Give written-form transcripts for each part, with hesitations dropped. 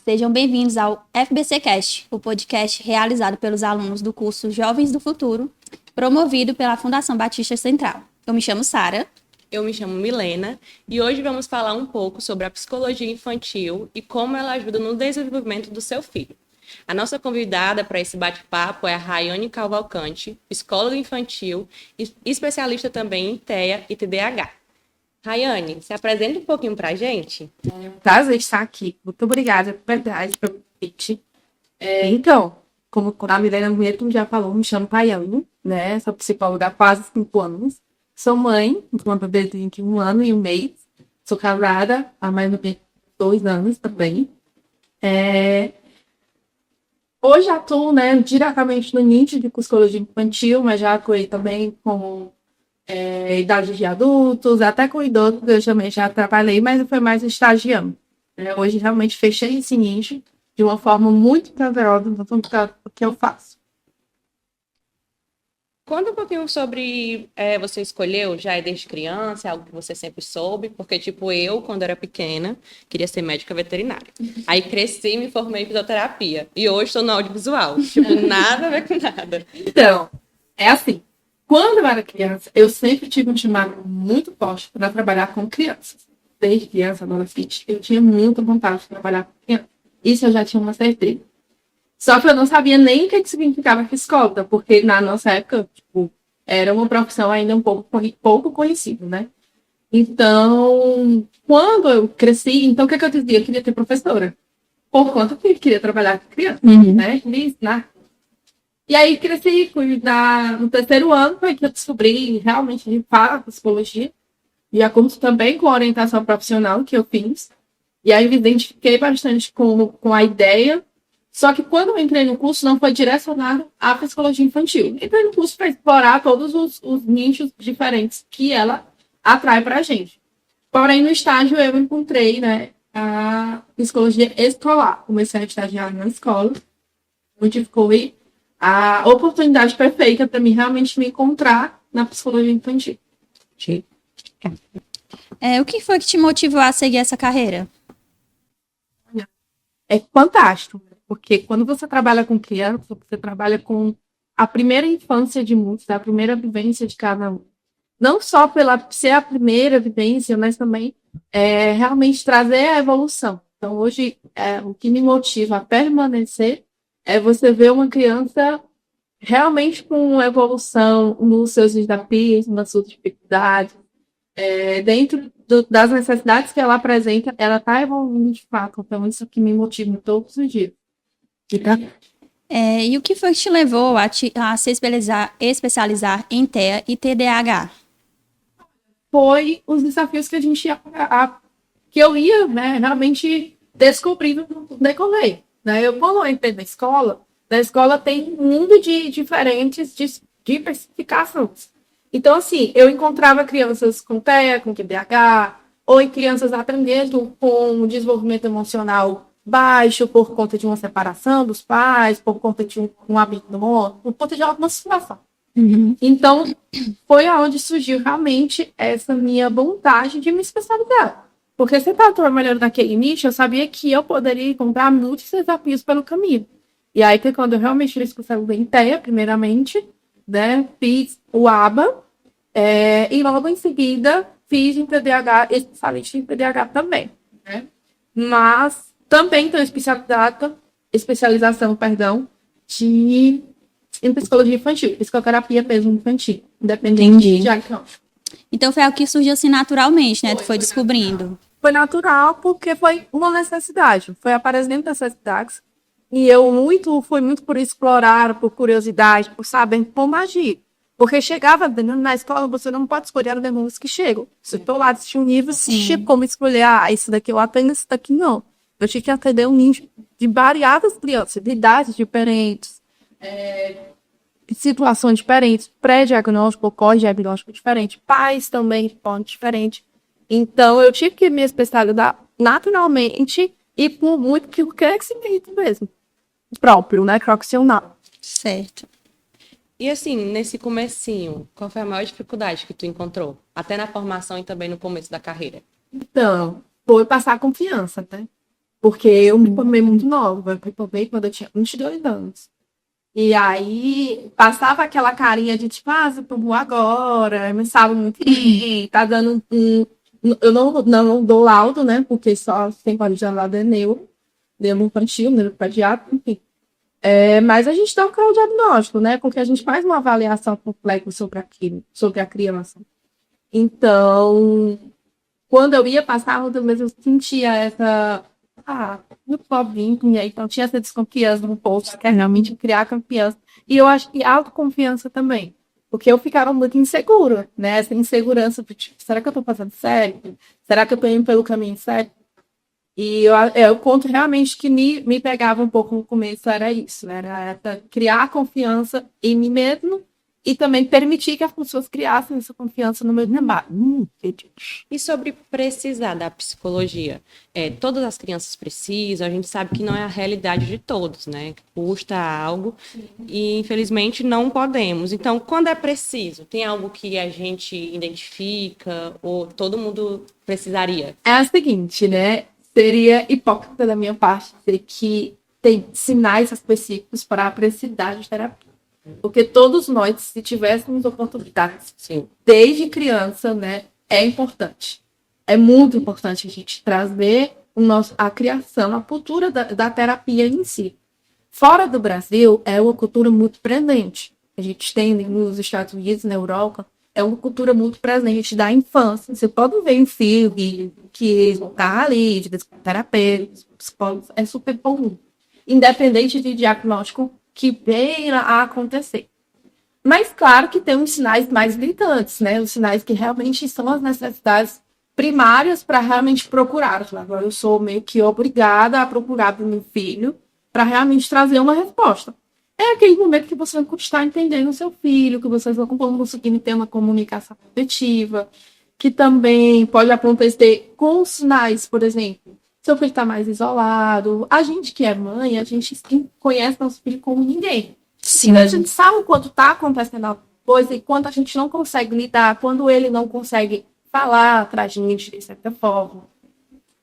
Sejam bem-vindos ao FBC Cast, o podcast realizado pelos alunos do curso Jovens do Futuro, promovido pela Fundação Batista Central. Eu me chamo Sara. Eu me chamo Milena e hoje vamos falar um pouco sobre a psicologia infantil e como ela ajuda no desenvolvimento do seu filho. A nossa convidada para esse bate-papo é a Rayane Cavalcante, psicóloga infantil e especialista também em TEA e TDAH. Rayane, se apresenta um pouquinho para a gente. É um prazer estar aqui. Muito obrigada, verdade, pelo convite. Então, como a Milena mesmo já falou, me chamo Rayane, né? Sou psicóloga há quase 5 anos. Sou mãe, com uma bebezinha de 1 ano e 1 mês. Sou casada há mais ou menos 2 anos também. Hoje atuo, né, diretamente no nicho de psicologia infantil, mas já atuei também com idade de adultos, até com idosos eu também já trabalhei, mas foi mais estagiando. Hoje realmente fechei esse nicho de uma forma muito prazerosa no que eu faço. Conta um pouquinho sobre você escolheu, já é desde criança, é algo que você sempre soube, porque tipo eu, quando era pequena, queria ser médica veterinária. Aí cresci e me formei em fisioterapia. E hoje estou no audiovisual. Tipo, nada a ver com nada. Então, é assim, quando eu era criança, eu sempre tive um chamado muito forte para trabalhar com crianças. Desde criança, adolescente, eu tinha muita vontade de trabalhar com crianças. Isso eu já tinha uma certeza. Só que eu não sabia nem o que significava psicóloga, porque na nossa época, tipo, era uma profissão ainda um pouco conhecida, né? Então, quando eu cresci, então o que eu dizia? Eu queria ter professora. Por conta que eu queria trabalhar com criança, né? E aí cresci, fui no 3º ano, foi que eu descobri realmente de fato psicologia. E a curso também com a orientação profissional que eu fiz. E aí me identifiquei bastante com a ideia. Só que quando eu entrei no curso, não foi direcionado à psicologia infantil. Entrei no curso para explorar todos os nichos diferentes que ela atrai para a gente. Porém, no estágio, eu encontrei, né, a psicologia escolar. Comecei a estagiar na escola, onde foi a oportunidade perfeita para mim realmente me encontrar na psicologia infantil. O que foi que te motivou a seguir essa carreira? É fantástico, porque quando você trabalha com criança, você trabalha com a primeira infância de muitos, a primeira vivência de cada um. Não só pela ser a primeira vivência, mas também realmente trazer a evolução. Então, hoje, o que me motiva a permanecer é você ver uma criança realmente com evolução nos seus desafios, nas suas dificuldades, dentro das necessidades que ela apresenta, ela está evoluindo de fato. Então, isso que me motiva todos os dias. E o que foi que te levou a se especializar em TEA e TDAH? Foi os desafios que que eu ia, né, realmente descobrindo no decorrer. Né? Quando eu entrei na escola tem um mundo de diferentes diversificações. Então, assim, eu encontrava crianças com TEA, com TDAH, ou em crianças aprendendo com desenvolvimento emocional baixo por conta de uma separação dos pais, por conta de um abandono, por conta de alguma situação. Então, foi aonde surgiu realmente essa minha vontade de me especializar. Porque se eu estava trabalhando naquele nicho, eu sabia que eu poderia encontrar muitos desafios pelo caminho. E aí, que quando eu realmente me especializei em TEA, primeiramente, né, fiz o ABA, e logo em seguida fiz em TDAH, especialista em TDAH também. Né? Mas também tenho especialização em psicologia infantil, psicoterapia mesmo infantil, independente de diagnóstico. Então foi algo que surgiu assim naturalmente, né? Tu foi descobrindo. Foi natural porque foi uma necessidade, foi aparecendo necessidades. E eu fui muito por explorar, por curiosidade, por saber como agir. Porque chegava na escola, você não pode escolher os demônios que chegam. Se eu estou lá assistindo um livro, tinha como escolher, isso daqui eu atendo, isso daqui não. Eu tinha que atender um nicho de variadas crianças, de idades diferentes, situações diferentes, pré-diagnóstico, pós-diagnóstico diferente, pais também diferentes. Então, eu tive que me especializar naturalmente e por muito que o que é que se permite mesmo. Próprio, né? Profissional. Certo. E assim, nesse comecinho, qual foi a maior dificuldade que tu encontrou? Até na formação e também no começo da carreira. Então, foi passar confiança, né? Porque eu me formei muito nova. Eu me formei quando eu tinha 22 anos. E aí, passava aquela carinha de tipo, você formou agora, me sabe muito bem, tá dando Eu não dou laudo, né? Porque só quem pode dar laudo é neuro infantil, neuropediatra, enfim. Mas a gente dá o diagnóstico, né? Porque a gente faz uma avaliação completa sobre aquilo, sobre a criança. Então, quando eu ia passar, muitas vezes eu sentia essa. Muito pobrinho, então tinha essa desconfiança no povo, que é realmente criar confiança. E eu acho que autoconfiança também. Porque eu ficava muito insegura, né? Essa insegurança, tipo, será que eu tô passando sério? Será que eu tô indo pelo caminho certo? E o ponto realmente que me pegava um pouco no começo era isso, né? Era criar confiança em mim mesmo e também permitir que as pessoas criassem essa confiança no meu trabalho. E sobre precisar da psicologia? Todas as crianças precisam, a gente sabe que não é a realidade de todos, né? Custa algo e, infelizmente, não podemos. Então, quando é preciso? Tem algo que a gente identifica ou todo mundo precisaria? É o seguinte, né? Seria hipócrita da minha parte dizer que tem sinais específicos para a precisar de terapia. Porque todos nós, se tivéssemos oportunidades, desde criança, né, é importante. É muito importante a gente trazer a criação, a cultura da terapia em si. Fora do Brasil, é uma cultura muito presente. A gente tem nos Estados Unidos, na Europa, é uma cultura muito presente da infância. Você pode ver em filme que está ali, de terapeutas, psicólogos, é super comum. Independente de diagnóstico que venha a acontecer. Mas, claro que tem uns sinais mais gritantes, né? Os sinais que realmente são as necessidades primárias para realmente procurar. Agora, eu sou meio que obrigada a procurar para o meu filho para realmente trazer uma resposta. É aquele momento que você não está entendendo o seu filho, que vocês não estão conseguindo ter uma comunicação afetiva, que também pode acontecer com sinais, por exemplo, seu filho está mais isolado. A gente que é mãe, a gente conhece nosso filho como ninguém. Sim. A gente sabe quando está acontecendo alguma coisa e quando a gente não consegue lidar, quando ele não consegue falar para a gente, de certa forma.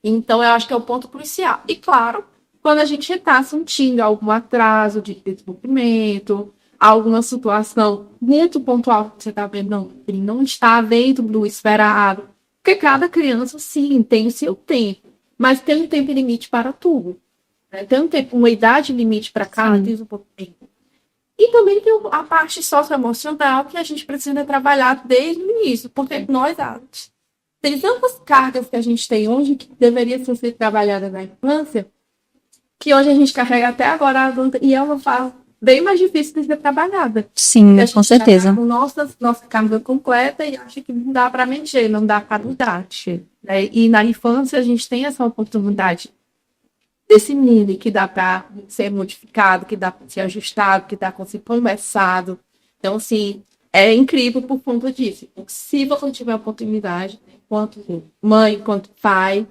Então, eu acho que é o ponto crucial. E, claro, quando a gente está sentindo algum atraso de desenvolvimento, alguma situação muito pontual que você está vendo, não, ele não está dentro do esperado. Porque cada criança, sim, tem o seu tempo, mas tem um tempo limite para tudo. Né? Tem uma idade limite para cada desenvolvimento. E também tem a parte socioemocional que a gente precisa trabalhar desde o início, porque nós adultos tem tantas cargas que a gente tem hoje que deveriam ser trabalhadas na infância, que hoje a gente carrega até agora a adulta, e é uma fase bem mais difícil de ser trabalhada. Sim, com certeza. Tá com nossa carga completa e acha que não dá para mexer, não dá para mudar. Né? E na infância a gente tem essa oportunidade desse nível que dá para ser modificado, que dá para ser ajustado, que dá para ser conversado. Então, assim, é incrível por conta disso. Se você tiver a oportunidade, enquanto mãe, enquanto pai,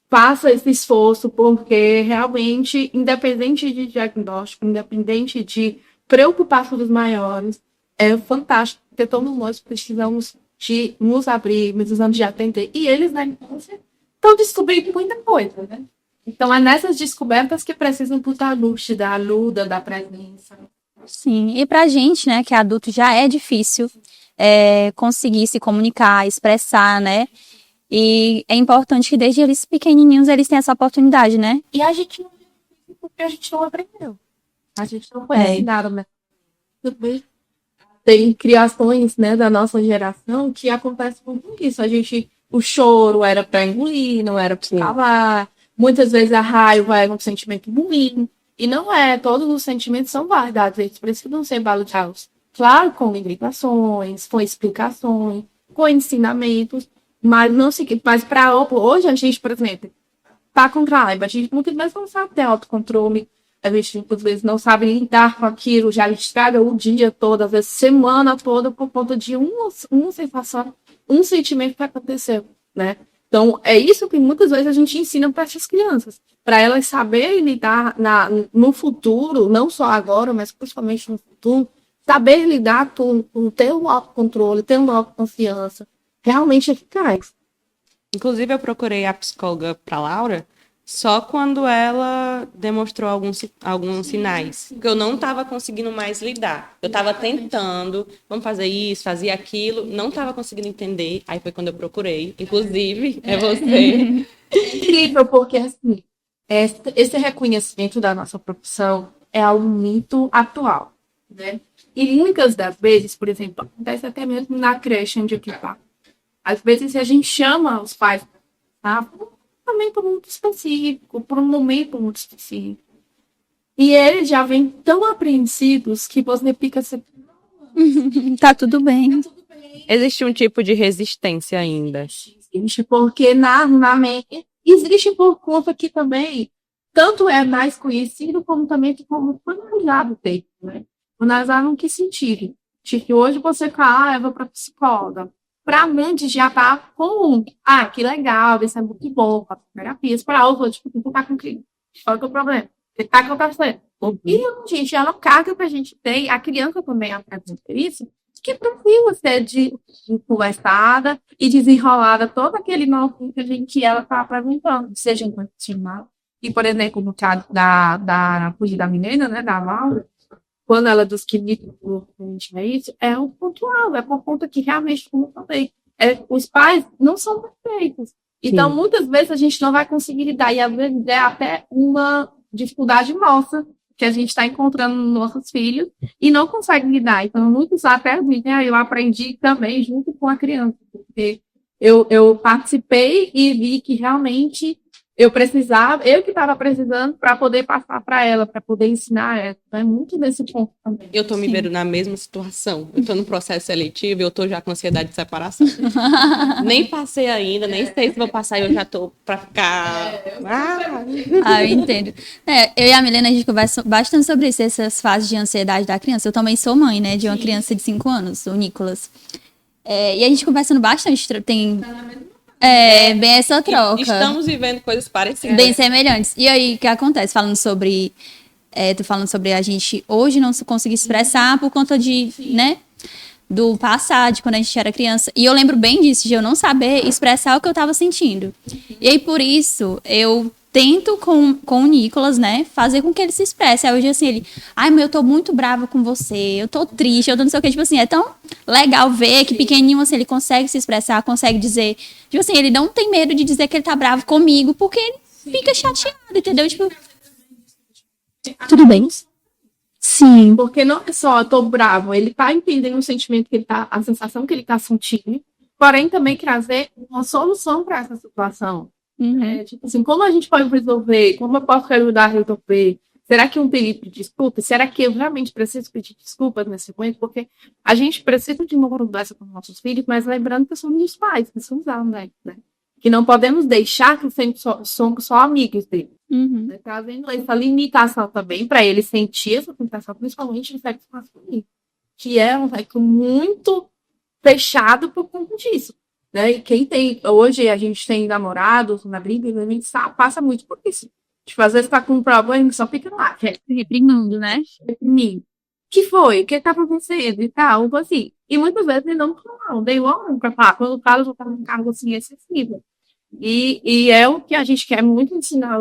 faça esse esforço, porque realmente, independente de diagnóstico, independente de preocupações maiores, é fantástico, porque todos nós precisamos de nos abrir, precisamos de atender. E eles, na infância, estão descobrindo muita coisa, né? Então, é nessas descobertas que precisam da luz, da ajuda, da presença. Sim, e pra gente, né, que é adulto, já é difícil conseguir se comunicar, expressar, né? E é importante que desde eles pequenininhos eles tenham essa oportunidade, né? E a gente não porque a gente não aprendeu. A gente não conhece nada, né? Tem criações, né, da nossa geração que acontece muito isso. O choro era para engolir, não era para calar. Muitas vezes a raiva é um sentimento ruim. E não é, todos os sentimentos são válidos, eles precisam ser validados. Claro, com limitações, com explicações, com ensinamentos, mas não se. Mas para hoje, a gente, por exemplo, tá com raiva, a gente muitas vezes não sabe ter autocontrole, a gente muitas vezes não sabe lidar com aquilo, já estraga o dia todo, às vezes semana toda, por conta de uma sensação, um sentimento que aconteceu, né? Então, é isso que muitas vezes a gente ensina para essas crianças, para elas saberem lidar no futuro, não só agora, mas principalmente no futuro, saber lidar com ter um autocontrole, ter uma autoconfiança realmente eficaz. Inclusive, eu procurei a psicóloga para Laura, só quando ela demonstrou alguns sinais. Porque eu não estava conseguindo mais lidar. Eu estava tentando, vamos fazer isso, fazer aquilo, não estava conseguindo entender. Aí foi quando eu procurei. Inclusive, é você. Incrível, porque assim, esse reconhecimento da nossa profissão é algo muito atual, né? E muitas das vezes, por exemplo, acontece até mesmo na creche onde eu trabalho. Às vezes a gente chama os pais, tá? Por um momento muito específico, por um momento muito específico. E eles já vêm tão apreensivos que você fica assim, Tá tudo bem. Existe um tipo de resistência ainda. existe, porque na mente existe por conta que também tanto é mais conhecido como também como banalizado o termo, né? Banalizado em que sentido? De que hoje você fala, eu vou para psicóloga. Para a mente já tá comum. Ah, que legal, isso é muito bom, faço terapias. Para outros, tipo, tu tá com crise. Qual que é o problema? O que tá acontecendo? E, gente, ela carga que a gente tem, a criança também apresenta isso, que precisa ser de conversada e desenrolada todo aquele nó que ela está apresentando, seja incondicional. E, por exemplo, no caso da fugida da menina, né, da Laura, quando ela diz que é isso, é o pontual, é por conta que realmente, como eu falei, os pais não são perfeitos. Então, muitas vezes a gente não vai conseguir lidar, e às vezes é até uma dificuldade nossa que a gente está encontrando nos nossos filhos e não consegue lidar. Então, muitos até dizem, eu aprendi também junto com a criança, porque eu participei e vi que realmente eu precisava, eu que estava precisando para poder passar para ela, para poder ensinar ela. É muito nesse ponto também. Eu tô me vendo na mesma situação. Eu tô no processo seletivo e eu tô já com ansiedade de separação. Nem passei ainda, nem sei se vou passar e eu já tô pra ficar... Ah, eu entendo. Eu e a Milena, a gente conversa bastante sobre isso, essas fases de ansiedade da criança. Eu também sou mãe, né, de uma criança de 5 anos, o Nicolas. E a gente conversando bastante, tem... bem essa troca. Estamos vivendo coisas parecidas. Bem semelhantes. E aí, o que acontece? Falando sobre... tô falando sobre a gente hoje não conseguir expressar por conta de, né, do passado, de quando a gente era criança. E eu lembro bem disso, de eu não saber expressar o que eu tava sentindo. E aí, por isso, eu tento com o Nicolas, né, fazer com que ele se expresse. Aí hoje, assim, ele... Ai, mas eu tô muito brava com você, eu tô triste, eu tô não sei o que. Tipo assim, é tão legal ver que pequenininho, assim, ele consegue se expressar, consegue dizer... Tipo assim, ele não tem medo de dizer que ele tá bravo comigo, porque ele fica chateado, entendeu? Tipo... Tudo bem? Sim. Porque não é só eu tô bravo, ele tá entendendo o sentimento que ele tá, a sensação que ele tá sentindo, porém também trazer uma solução para essa situação. Tipo assim, como a gente pode resolver? Como eu posso ajudar a resolver? Será que um pedido de desculpa? Será que eu realmente preciso pedir desculpas nesse momento? Porque a gente precisa de uma conversa com nossos filhos, mas lembrando que somos os pais, que somos né? Que não podemos deixar que somos só amigos dele. Né? Trazendo essa limitação também para ele sentir essa limitação, principalmente no sexo masculino, que é um sexo muito fechado por conta disso. Né? E quem tem, hoje a gente tem namorados na briga, a gente passa muito por isso. Tipo, às vezes tá com um problema, só fica lá, reprimindo, né? Reprimindo. Que foi? O que tá acontecendo? E tal, assim. E muitas vezes ele não dei logo pra falar, quando o cara já tá num cargo assim excessivo. E é o que a gente quer muito ensinar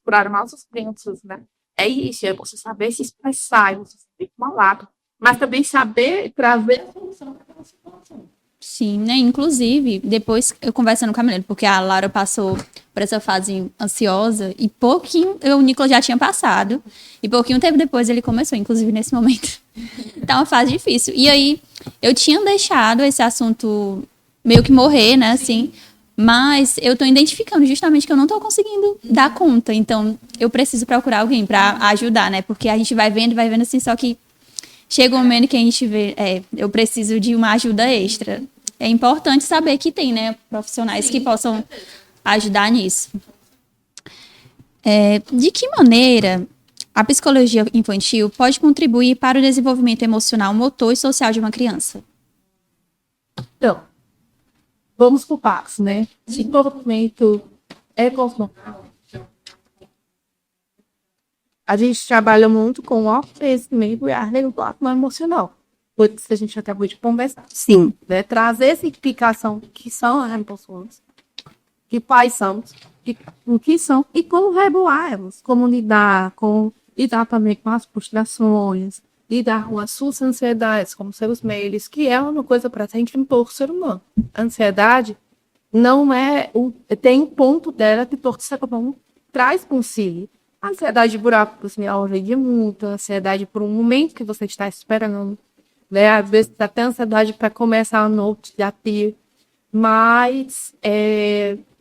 para nossos crianças, né? É isso, é você saber se expressar, você saber falar, mas também saber trazer a solução para aquela situação. Sim, né? Inclusive, depois eu conversando com a Milena, porque a Laura passou por essa fase ansiosa e pouquinho, o Nicolas já tinha passado, e pouquinho tempo depois ele começou, inclusive nesse momento. Tá uma fase difícil. E aí, eu tinha deixado esse assunto meio que morrer, né, assim, mas eu tô identificando justamente que eu não tô conseguindo dar conta, então eu preciso procurar alguém pra ajudar, né, porque a gente vai vendo assim, só que chega um momento que a gente vê, eu preciso de uma ajuda extra. É importante saber que tem, né, profissionais que possam ajudar nisso. De que maneira a psicologia infantil pode contribuir para o desenvolvimento emocional, motor e social de uma criança? Então, vamos por partes, né? Desenvolvimento emocional. A gente trabalha muito com o autoconhecimento e a regulação emocional. Por isso a gente acabou de conversar. Sim. Né? Trazer essa explicação que são as emoções, que quais são, o que são e como regular elas, como lidar também com as frustrações, lidar com as suas ansiedades, como seus meios, que é uma coisa presente em todo ser humano. A ansiedade não é tem um ponto dela que todo ser humano traz consigo. A ansiedade por algo de muito, a ansiedade por um momento que você está esperando, né? Às vezes até ansiedade para começar a noite de atir, mas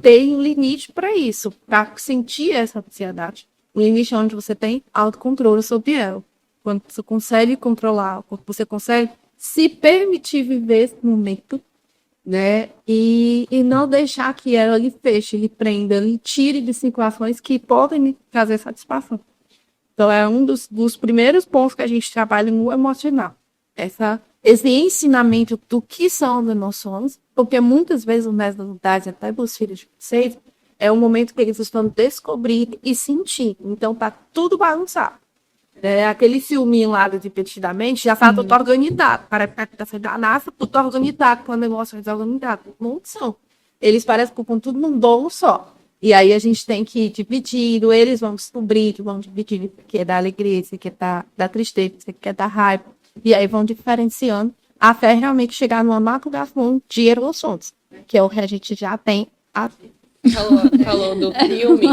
tem um limite para isso, para sentir essa ansiedade. O limite é onde você tem autocontrole sobre ela. Quando você consegue controlar, quando você consegue se permitir viver esse momento, né? E não deixar que ela lhe feche, lhe prenda, lhe tire de situações que podem lhe trazer satisfação. Então, é um dos primeiros pontos que a gente trabalha no emocional. Esse ensinamento do que são as emoções, porque muitas vezes os mestres da idade, até para os filhos de vocês, é o momento que eles estão descobrindo e sentir. Então, tá tudo bagunçado. Aquele filminho lá de Divertidamente já está tudo organizado. Parece que está sendo da NASA, tudo organizado, com emoções organizadas. Não são. Eles parecem que estão tudo num bolo só. E aí a gente tem que ir dividindo, eles vão descobrir, vão dividindo o que é da alegria, o que é da tristeza, o que é da raiva. E aí vão diferenciando até realmente chegar numa maturação de emoções, que é o que a gente já tem. Falou do filme.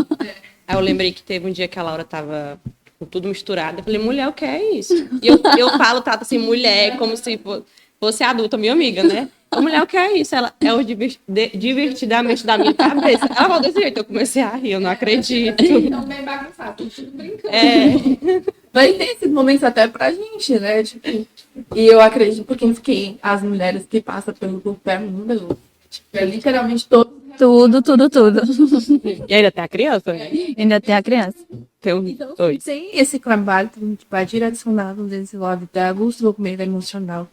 Aí eu lembrei que teve um dia que a Laura tava com tudo misturado. Eu falei, mulher, o que é isso? E eu falo, trato assim, mulher, como se fosse adulta, minha amiga, né? A mulher, o que é isso? Ela é o divertidamente da minha cabeça. Ela falou desse jeito, eu comecei a rir, eu não acredito. Então, bem bagunçado, tudo brincando. Mas tem esses momentos até pra gente, né? Tipo, e eu acredito que as mulheres que passam pelo grupo é muito, é literalmente todo. Tudo. E ainda tem a criança? Ainda tem a criança. Tem dois. Tem esse trabalho que a gente vai direcionar no desenvolvimento do desenvolvimento emocional.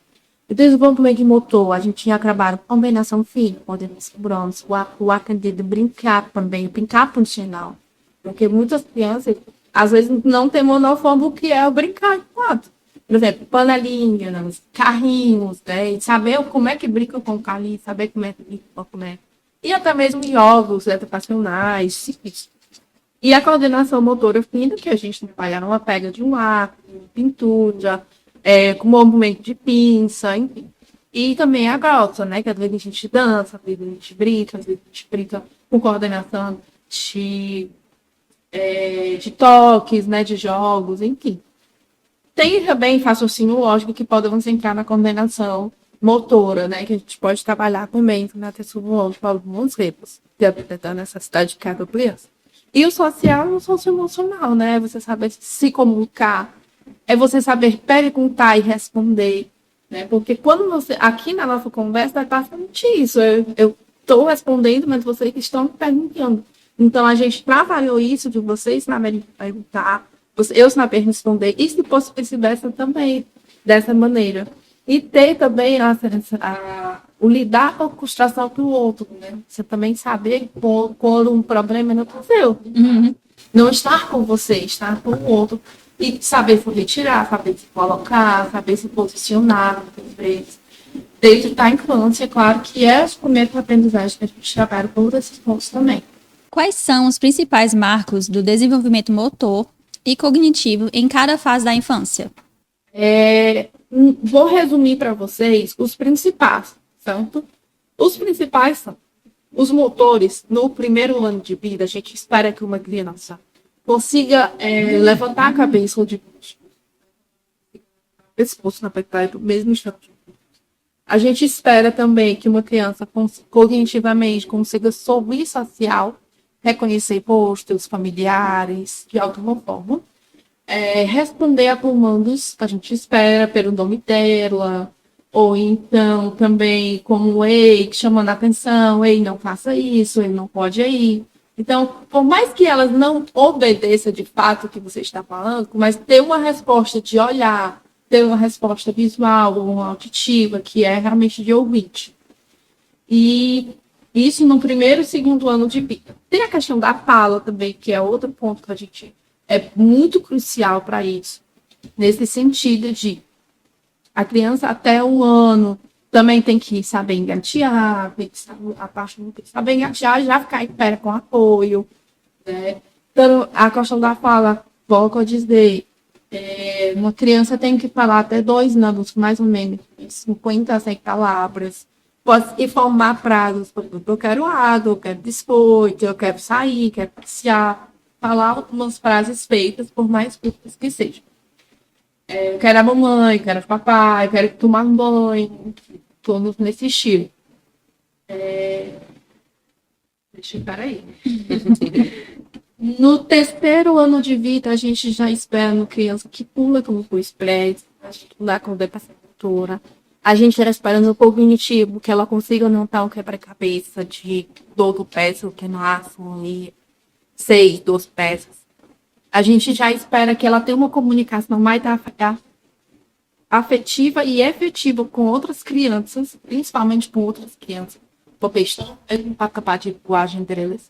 O desenvolvimento motor, a gente tinha trabalho com combinação fina, coordenação bronze, o aprender de brincar também, brincar funcional. Porque muitas crianças, às vezes, não têm noção do que é o brincar enquanto. Por exemplo, panelinhas, carrinhos, né? E saber como é que brinca com o carrinho, saber como é que brinca com o e até mesmo jogos educacionais. E a coordenação motora fina, que a gente trabalha numa pega de um arco, pintura, com movimento de pinça, enfim. E também a grossa, né? Que às vezes a gente dança, às vezes a gente brinca, às vezes a gente brinca com coordenação de toques, né? De jogos, enfim. Tem também raciocínio lógico que podemos entrar na coordenação motora, né? Que a gente pode trabalhar também na atenção para alguns repos, da necessidade de cada criança. E o social é o socioemocional, né? Você saber se comunicar, é você saber perguntar e responder, né? Porque quando você, aqui na nossa conversa, é basicamente isso. Eu estou respondendo, mas vocês estão me perguntando. Então, a gente trabalhou isso de vocês saberem perguntar, eu saber responder, e se fosse vice-versa também, dessa maneira. E ter também o lidar com a frustração do outro, né? Você também saber quando um problema não é seu. Uhum. Não estar com você, estar com o outro. E saber se retirar, saber se colocar, saber se posicionar, muitas vezes. Desde a infância, claro, que é os primeiros aprendizagens que a gente trabalha por esses pontos também. Quais são os principais marcos do desenvolvimento motor e cognitivo em cada fase da infância? Vou resumir para vocês os principais, certo? Os principais são os motores. No primeiro ano de vida, a gente espera que uma criança consiga levantar a cabeça ou de pescoço na verdade, do mesmo instante. A gente espera também que uma criança cognitivamente consiga sorrir social, reconhecer rostos familiares de alguma forma. Responder a comandos que a gente espera pelo nome dela, ou então também como ei, chamando a atenção, ei, não faça isso, ele não pode ir. Então, por mais que elas não obedeçam de fato o que você está falando, mas ter uma resposta de olhar, ter uma resposta visual ou auditiva, que é realmente de ouvinte. E isso no primeiro e segundo ano de vida. Tem a questão da fala também, que é outro ponto que a gente é muito crucial para isso, nesse sentido de a criança até um ano, Também tem que saber engatear, tem que saber, a parte não tem que saber engatear, já ficar em pé com apoio, né? Então, a questão da fala, pouco dizer, uma criança tem que falar até 2 anos, mais ou menos, 50 a 100 palavras. Pode informar prazos, por exemplo, eu quero água, eu quero biscoito, eu quero sair, quero passear. Falar algumas frases feitas, por mais curtas que sejam. Eu quero a mamãe, quero o papai, quero tomar um banho, todos nesse estilo. Deixa eu parar aí. No terceiro ano de vida, a gente já espera uma criança que pula como o express, lá com depassagem. A gente já espera no cognitivo que ela consiga montar um quebra-cabeça de 12 peças, que não assam e 6, 12 peças. A gente já espera que ela tenha uma comunicação mais afetiva e efetiva com outras crianças, principalmente com outras crianças, porque estão capaz de linguagem deles.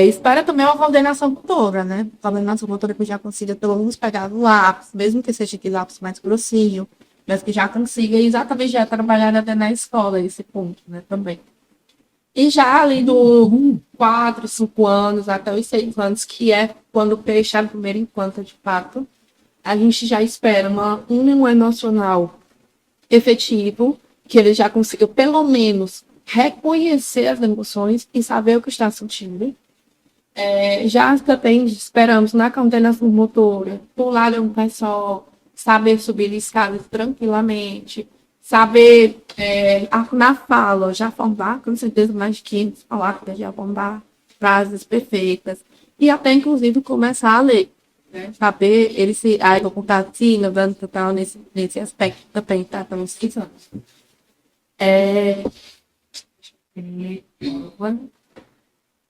Espera também uma coordenação motora, né? Coordenação motora que já consiga pelo menos pegar o lápis, mesmo que seja aquele lápis mais grossinho, mas que já consiga exatamente já trabalhar até na escola esse ponto, né? Também. E já ali do 4, 5 anos até os 6 anos, que é quando fechar o primeiro encontro de fato, a gente já espera um emocional efetivo, que ele já consiga pelo menos reconhecer as emoções e saber o que está sentindo. Já também esperamos na coordenação motora, pular de um pé só, saber subir escadas tranquilamente, saber na fala, já formar, com certeza, mais de 500 palavras, já formar frases perfeitas. E até, inclusive, começar a ler. Né? Saber, ele se contar assim, tal, nesse aspecto também, tá? Para uns 6 anos.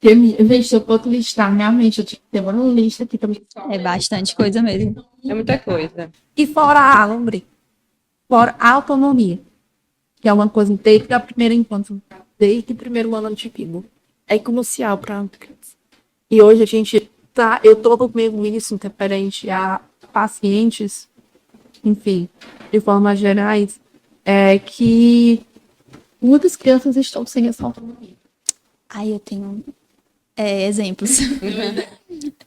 Gente, se eu for listar minha mente, eu tinha que ter uma lista aqui também. É bastante coisa mesmo. É muita coisa. E fora a lembrei. Fora a autonomia, que é uma coisa desde a primeira infância, desde o primeiro ano de vida. É crucial para a criança. E hoje a gente eu estou vendo isso interferente a pacientes, enfim, de formas gerais, que muitas crianças estão sem essa autonomia. Aí eu tenho exemplos.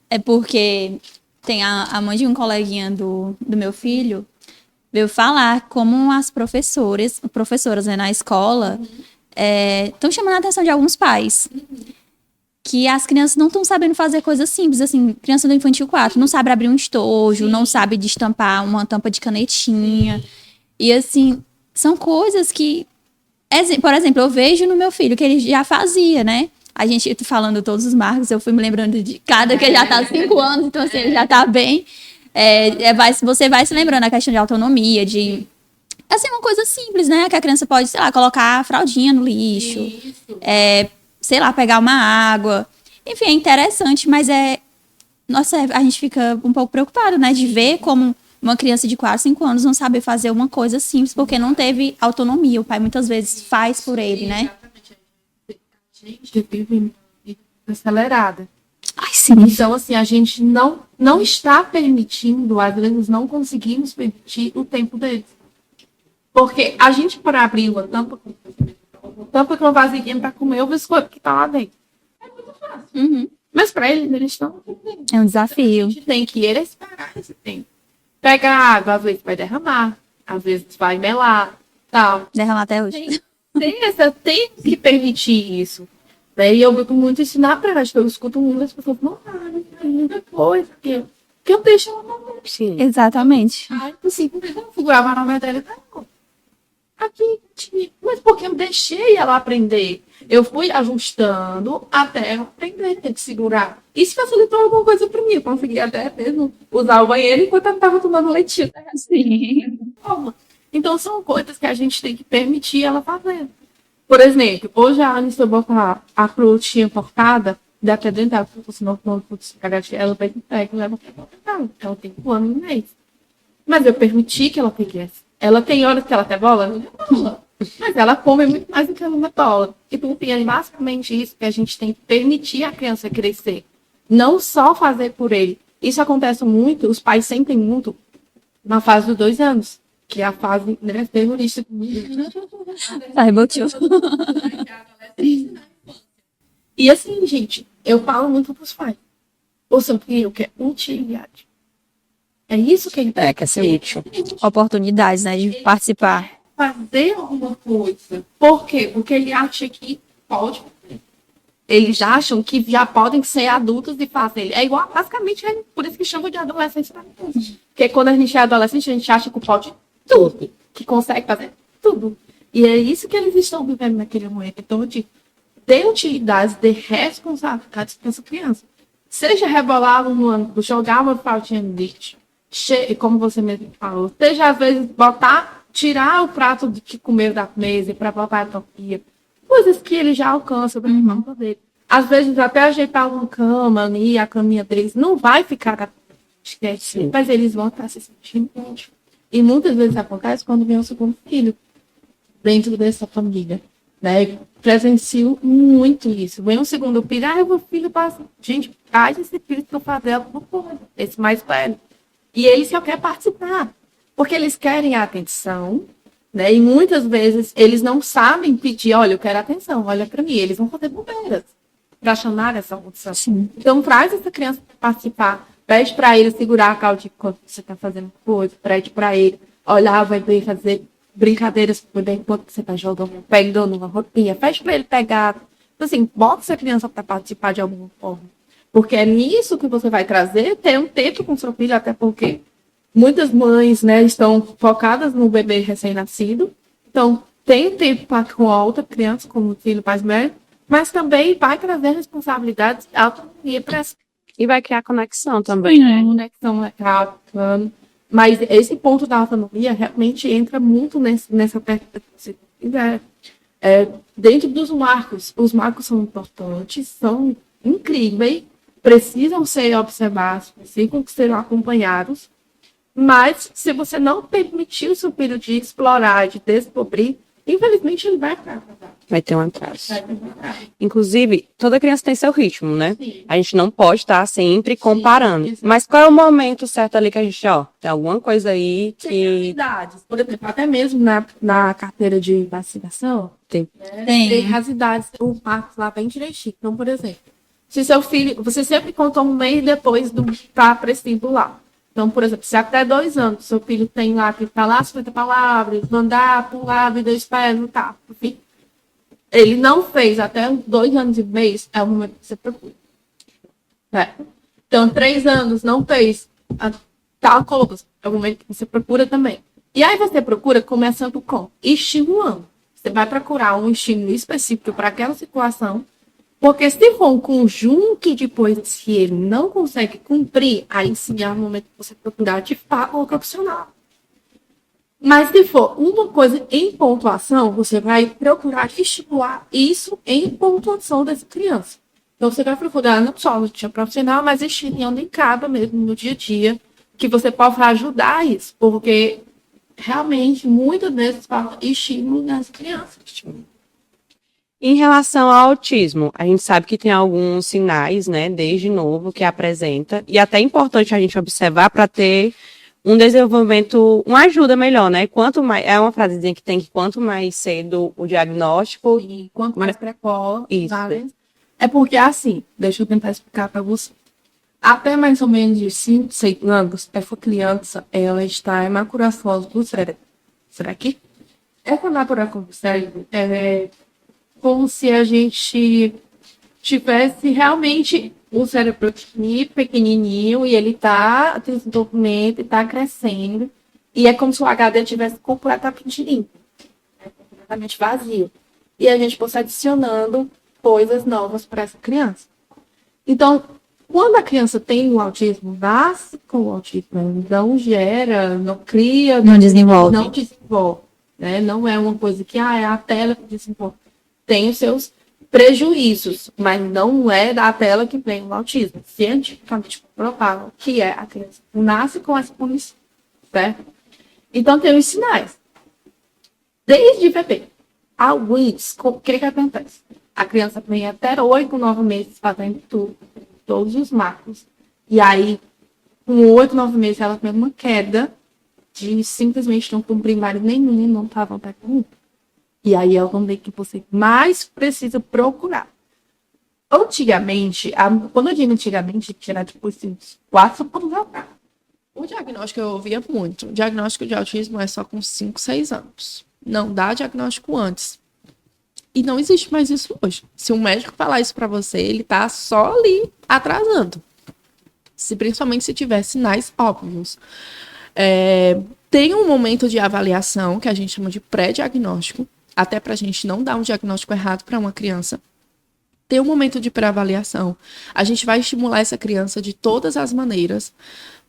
É porque tem a mãe de um coleguinha do meu filho veio falar como as professoras né, na escola estão chamando a atenção de alguns pais. Que as crianças não estão sabendo fazer coisas simples, assim, criança do infantil 4 não sabe abrir um estojo, não sabe destampar uma tampa de canetinha. E, assim, são coisas que, por exemplo, eu vejo no meu filho que ele já fazia, né? A gente, falando todos os marcos, eu fui me lembrando de cada que ele já tá 5 anos, então, assim, ele já tá bem. Você vai se lembrando a questão de autonomia, de... Assim, uma coisa simples, né? Que a criança pode, sei lá, colocar a fraldinha no lixo. Isso. Sei lá, pegar uma água. Enfim, é interessante, mas nossa, a gente fica um pouco preocupado, né? De ver como uma criança de 4, 5 anos não sabe fazer uma coisa simples, porque não teve autonomia. O pai muitas vezes faz por ele, né? Exatamente. A gente vive acelerada. Ai, sim. Então, assim, a gente não está permitindo, às vezes não conseguimos permitir o tempo deles. Porque a gente, para abrir uma tampa com uma vasilhinha para comer o biscoito que está lá dentro. É muito fácil. Uhum. Mas para eles estão... É um desafio. A gente tem que esperar esse tempo. Pegar água, às vezes vai derramar, às vezes vai melar, tal. Derramar até hoje. Tem que permitir isso. E eu vejo muito isso na prática. Eu escuto muitas pessoas, não, muita coisa, que eu deixo ela na mão. Exatamente. Ai, assim, eu figurava a nome dela, não. Aqui, mas porque eu deixei ela aprender. Eu fui ajustando até ela aprender, ter que segurar. Isso facilitou alguma coisa para mim. Eu consegui até mesmo usar o banheiro enquanto eu estava tomando leitinho. Sim. Então, são coisas que a gente tem que permitir ela fazer. Por exemplo, hoje a Anne, se eu botar a frutinha cortada, dá até dentro da fruta, senão ela vai pegar e leva para cortar. Ela tem 1 ano e meio. Mas eu permiti que ela pegasse. Ela tem horas que ela quer bola? Não quer bola. Mas ela come muito mais do que ela bola. Então, é basicamente isso que a gente tem que permitir a criança crescer. Não só fazer por ele. Isso acontece muito, os pais sentem muito na fase dos 2 anos. que é a fase, né, terrorista. Tá, rebotiu. E assim, gente, eu falo muito pros pais. O seu filho quer utilidade. É isso que ele quer. Quer ser útil. Oportunidades, né, de participar. Fazer alguma coisa. Por quê? Porque ele acha que pode. Eles acham que já podem ser adultos e fazer. É igual, basicamente, é por isso que chamam de adolescente. Porque quando a gente é adolescente, a gente acha que pode tudo. Que consegue fazer tudo. E é isso que eles estão vivendo naquele momento. Então, de ter utilidades, de responsabilidades para essa criança. Seja rebolar no âmbito, jogar uma pautinha no lixo, como você mesmo falou. Seja, às vezes, tirar o prato que comeu da mesa para botar a tortilha. Coisas que ele já alcança para irmão dele. Às vezes, até ajeitar uma cama ali, a caminha deles não vai ficar mas eles vão estar se sentindo bem. E muitas vezes acontece quando vem o segundo filho dentro dessa família. Né? Presencio muito isso. Vem um segundo filho, meu filho passa. Gente, traz esse filho para o favela, não pode. Esse mais velho. E ele só quer participar. Porque eles querem a atenção, né? E muitas vezes eles não sabem pedir, olha, eu quero atenção, olha para mim. Eles vão fazer bobeiras para chamar essa atenção. Sim. Então, traz essa criança para participar. Pede para ele segurar a cauda quando você está fazendo coisa. Pede para ele olhar, vai ver, fazer brincadeiras enquanto você está jogando, pegando uma roupinha. Pede para ele pegar. Assim, bota essa criança para participar de alguma forma. Porque é nisso que você vai trazer, ter um tempo com seu filho, até porque muitas mães, né, estão focadas no bebê recém-nascido. Então, tem tempo com a outra criança, como o filho mais velho, mas também vai trazer responsabilidades e autonomia para essa. E vai criar conexão também, né? Conexão legal, plano. Mas esse ponto da autonomia realmente entra muito nessa perspectiva. Dentro dos marcos, os marcos são importantes, são incríveis, precisam ser observados, precisam ser acompanhados, mas se você não permitir o seu filho de explorar, de descobrir, infelizmente ele vai ficar. Vai ter um atraso. Inclusive, toda criança tem seu ritmo, né? Sim. A gente não pode estar sempre comparando. Sim, mas qual é o momento certo ali que a gente, tem alguma coisa aí que... Tem idades. Por exemplo, até mesmo na carteira de vacinação, Tem. Tem as idades, o marco lá bem direitinho. Então, por exemplo, se seu filho, você sempre conta um mês depois do para pré-vestibular. Então, por exemplo, se até 2 anos seu filho tem lá que falar 50 palavras, mandar, pular, vida espera, tá, enfim. Ele não fez até 2 anos e meio, é o momento que você procura. Então, 3 anos não fez tal coisa, é o momento que você procura também. E aí você procura começando com estimulando. Você vai procurar um estímulo específico para aquela situação, porque se for um conjunto e depois se ele não consegue cumprir, aí sim é o momento que você procurar de fato um profissional. Mas se for uma coisa em pontuação, você vai procurar estimular isso em pontuação dessa criança. Então você vai procurar não só no dia profissional, mas estimulando em casa mesmo, no dia a dia, que você possa ajudar isso, porque realmente muitas vezes falta estímulo nas crianças. Em relação ao autismo, a gente sabe que tem alguns sinais, né, desde novo, que apresenta, e até é importante a gente observar para ter um desenvolvimento, uma ajuda melhor, né? Quanto mais, é uma frasezinha que tem que quanto mais cedo o diagnóstico... E quanto mais precoce, isso. É porque assim, deixa eu tentar explicar para você. Até mais ou menos de 5, 6 anos, essa criança, ela está em maturação do cérebro. Será que? Essa maturação do cérebro é como se a gente tivesse realmente o cérebro pequenininho e ele está tendo desenvolvimento, está crescendo. E é como se o HD estivesse completamente limpo, completamente vazio. E a gente fosse adicionando coisas novas para essa criança. Então, quando a criança tem o autismo, nasce com o autismo, não gera, não cria, Não desenvolve. Não desenvolve, né? Não é uma coisa que é a tela que desenvolve. Tem os seus prejuízos, mas não é da tela que vem o autismo. Cientificamente comprovado que é a criança nasce com essa condição, certo? Então tem os sinais. Desde bebê. Alguns, o que acontece? A criança vem até 8, 9 meses fazendo tudo, todos os marcos. E aí, com 8, 9 meses, ela tem uma queda eles simplesmente não estão primário nenhum e não estavam até com. E aí é o momento que você mais precisa procurar. Antigamente, quando eu digo antigamente, que era tipo assim, 4 anos atrás. O diagnóstico eu ouvia muito. O diagnóstico de autismo é só com 5, 6 anos. Não dá diagnóstico antes. E não existe mais isso hoje. Se um médico falar isso pra você, ele tá só ali atrasando. Principalmente se tiver sinais óbvios. Tem um momento de avaliação que a gente chama de pré-diagnóstico, até pra gente não dar um diagnóstico errado para uma criança. Tem um momento de pré-avaliação. A gente vai estimular essa criança de todas as maneiras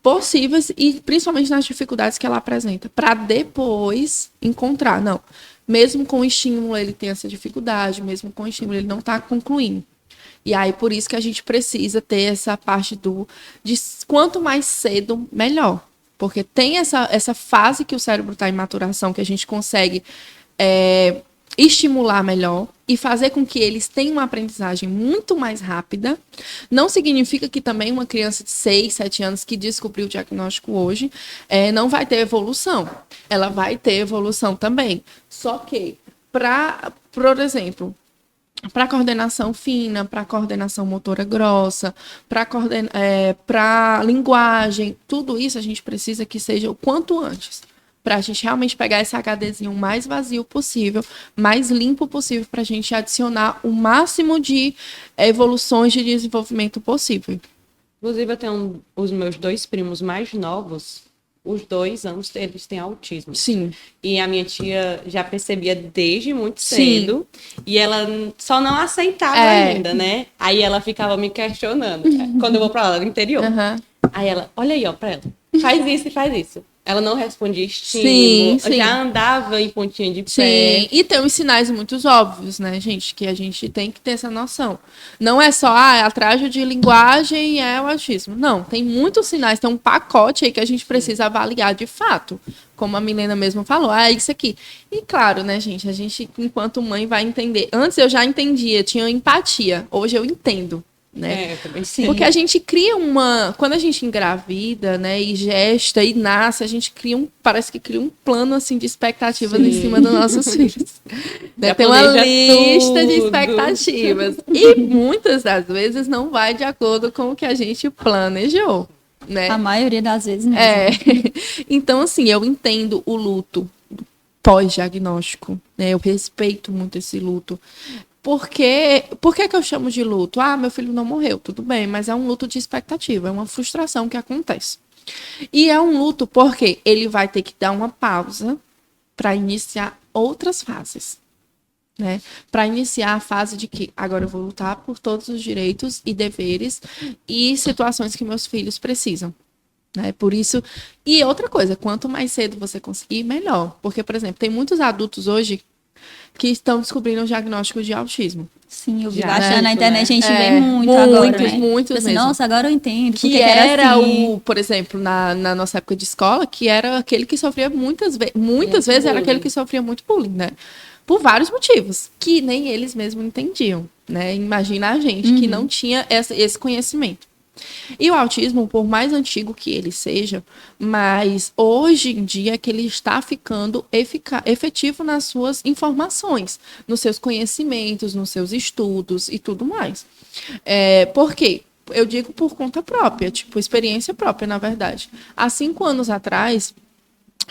possíveis e principalmente nas dificuldades que ela apresenta, para depois encontrar. Não, mesmo com o estímulo ele tem essa dificuldade, mesmo com o estímulo ele não está concluindo. E aí, por isso que a gente precisa ter essa parte de quanto mais cedo, melhor. Porque tem essa fase que o cérebro está em maturação, que a gente consegue estimular melhor e fazer com que eles tenham uma aprendizagem muito mais rápida. Não significa que também uma criança de 6, 7 anos que descobriu o diagnóstico hoje não vai ter evolução. Ela vai ter evolução também. Só que, por exemplo, para coordenação fina, para coordenação motora grossa, para linguagem, tudo isso a gente precisa que seja o quanto antes, para a gente realmente pegar esse HDzinho mais vazio possível, mais limpo possível, para a gente adicionar o máximo de evoluções de desenvolvimento possível. Inclusive, eu tenho os meus 2 primos mais novos, os 2 anos eles têm autismo. Sim. E a minha tia já percebia desde muito cedo. Sim. E ela só não aceitava ainda, né? Aí ela ficava me questionando. Quando eu vou pra lá do interior. Aí ela, olha aí, ó, pra ela. Faz isso e faz isso. Ela não respondia estímulo. Sim. Já andava em pontinha de pé. Sim, e tem uns sinais muito óbvios, né, gente? Que a gente tem que ter essa noção. Não é só, atraso de linguagem é o autismo. Não, tem muitos sinais, tem um pacote aí que a gente precisa avaliar de fato. Como a Milena mesmo falou, isso aqui. E claro, né, gente, a gente, enquanto mãe, vai entender. Antes eu já entendia, tinha empatia. Hoje eu entendo. Né? Também sim. Porque a gente cria quando a gente engravida, né, e gesta e nasce, a gente parece que cria um plano assim de expectativas em cima dos nossos filhos. Né? Tem uma lista de expectativas e muitas das vezes não vai de acordo com o que a gente planejou, né? A maioria das vezes mesmo. Então assim, eu entendo o luto pós-diagnóstico, né? Eu respeito muito esse luto. Por que eu chamo de luto? Meu filho não morreu, tudo bem, mas é um luto de expectativa, é uma frustração que acontece. E é um luto porque ele vai ter que dar uma pausa para iniciar outras fases, né? Para iniciar a fase de que agora eu vou lutar por todos os direitos e deveres e situações que meus filhos precisam. Né? Por isso, e outra coisa, quanto mais cedo você conseguir, melhor. Porque, por exemplo, tem muitos adultos hoje que estão descobrindo o diagnóstico de autismo. Sim, eu vi baixando na internet, a gente vê muito agora, né? Muitos assim, mesmo. Nossa, agora eu entendo. Que era assim. Por exemplo, na nossa época de escola, que era aquele que sofria muitas vezes era aquele que sofria muito bullying, né? Por vários motivos, que nem eles mesmos entendiam, né? Imagina a gente que não tinha esse conhecimento. E o autismo, por mais antigo que ele seja, mas hoje em dia que ele está ficando efetivo nas suas informações, nos seus conhecimentos, nos seus estudos e tudo mais. Por quê? Eu digo por conta própria, tipo, experiência própria, na verdade. Há 5 anos atrás,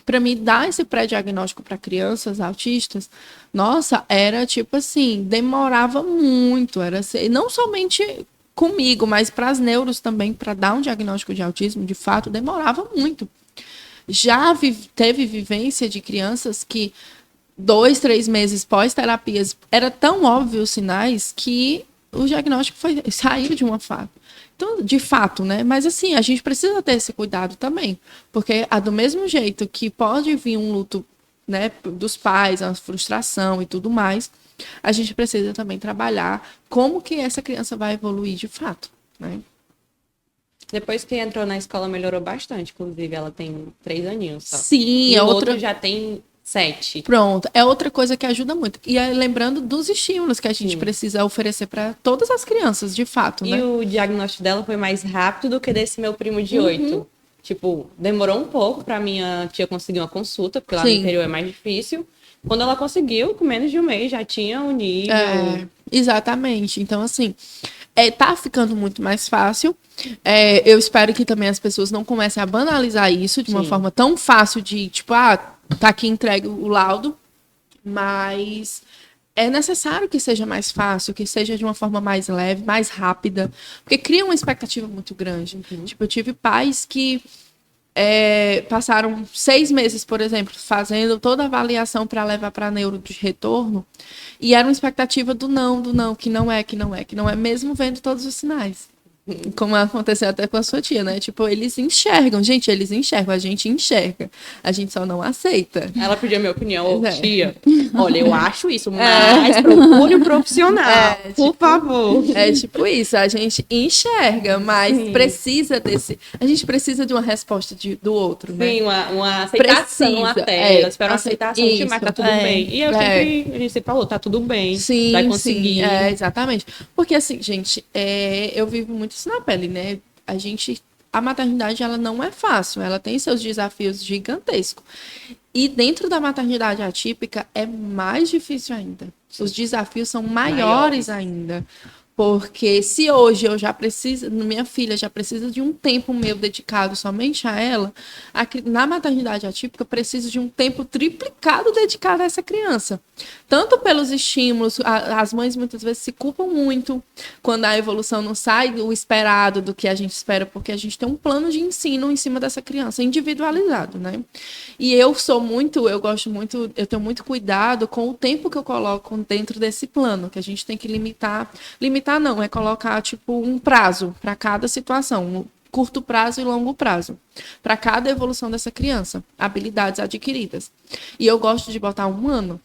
para me dar esse pré-diagnóstico para crianças autistas, nossa, era tipo assim, demorava muito, era assim, não somente comigo, mas para as neuros também, para dar um diagnóstico de autismo, de fato, demorava muito. Já teve vivência de crianças que 2, 3 meses pós-terapias, era tão óbvio os sinais que o diagnóstico saiu de uma fase. Então, de fato, né? Mas assim, a gente precisa ter esse cuidado também, porque do mesmo jeito que pode vir um luto, né, dos pais, a frustração e tudo mais, a gente precisa também trabalhar como que essa criança vai evoluir de fato, né? Depois que entrou na escola melhorou bastante, inclusive ela tem 3 aninhos só. Sim, e o outro já tem 7. Pronto, é outra coisa que ajuda muito. E lembrando dos estímulos que a gente precisa oferecer para todas as crianças, de fato, né? E o diagnóstico dela foi mais rápido do que desse meu primo de 8. Tipo, demorou um pouco pra minha tia conseguir uma consulta, porque lá no Sim. interior é mais difícil. Quando ela conseguiu, com menos de um mês, já tinha o nível. Exatamente. Então, assim, tá ficando muito mais fácil. Eu espero que também as pessoas não comecem a banalizar isso de uma Sim. forma tão fácil de, tipo, tá aqui entregue o laudo, mas é necessário que seja mais fácil, que seja de uma forma mais leve, mais rápida, porque cria uma expectativa muito grande. Tipo, eu tive pais que passaram 6 meses, por exemplo, fazendo toda a avaliação para levar para neuro de retorno, e era uma expectativa do não, que não é, mesmo vendo todos os sinais. Como aconteceu até com a sua tia, né? Tipo, eles enxergam, a gente enxerga, a gente só não aceita. Ela pediu a minha opinião, ô, Pois é. tia, olha, eu acho isso, mas procure um profissional, por favor. É tipo isso, a gente enxerga, mas Sim. a gente precisa de uma resposta do outro, né? Sim, uma aceitação Precisa, até. Ela espera uma aceitação, isso, mas tá tudo bem. E a gente sempre falou, tá tudo bem, Sim, vai conseguir. sim, exatamente. Porque assim, gente, eu vivo muito isso na pele, né? A maternidade, ela não é fácil, ela tem seus desafios gigantescos. E dentro da maternidade atípica é mais difícil ainda. Os desafios são maiores ainda. Porque se hoje eu já preciso, minha filha já precisa de um tempo meu dedicado somente a ela, na maternidade atípica eu preciso de um tempo triplicado dedicado a essa criança. Tanto pelos estímulos, as mães muitas vezes se culpam muito quando a evolução não sai do esperado, do que a gente espera, porque a gente tem um plano de ensino em cima dessa criança, individualizado, né? E eu tenho muito cuidado com o tempo que eu coloco dentro desse plano, que a gente tem que limitar não, é colocar tipo um prazo para cada situação, um curto prazo e longo prazo, para cada evolução dessa criança, habilidades adquiridas. E eu gosto de botar 1 ano.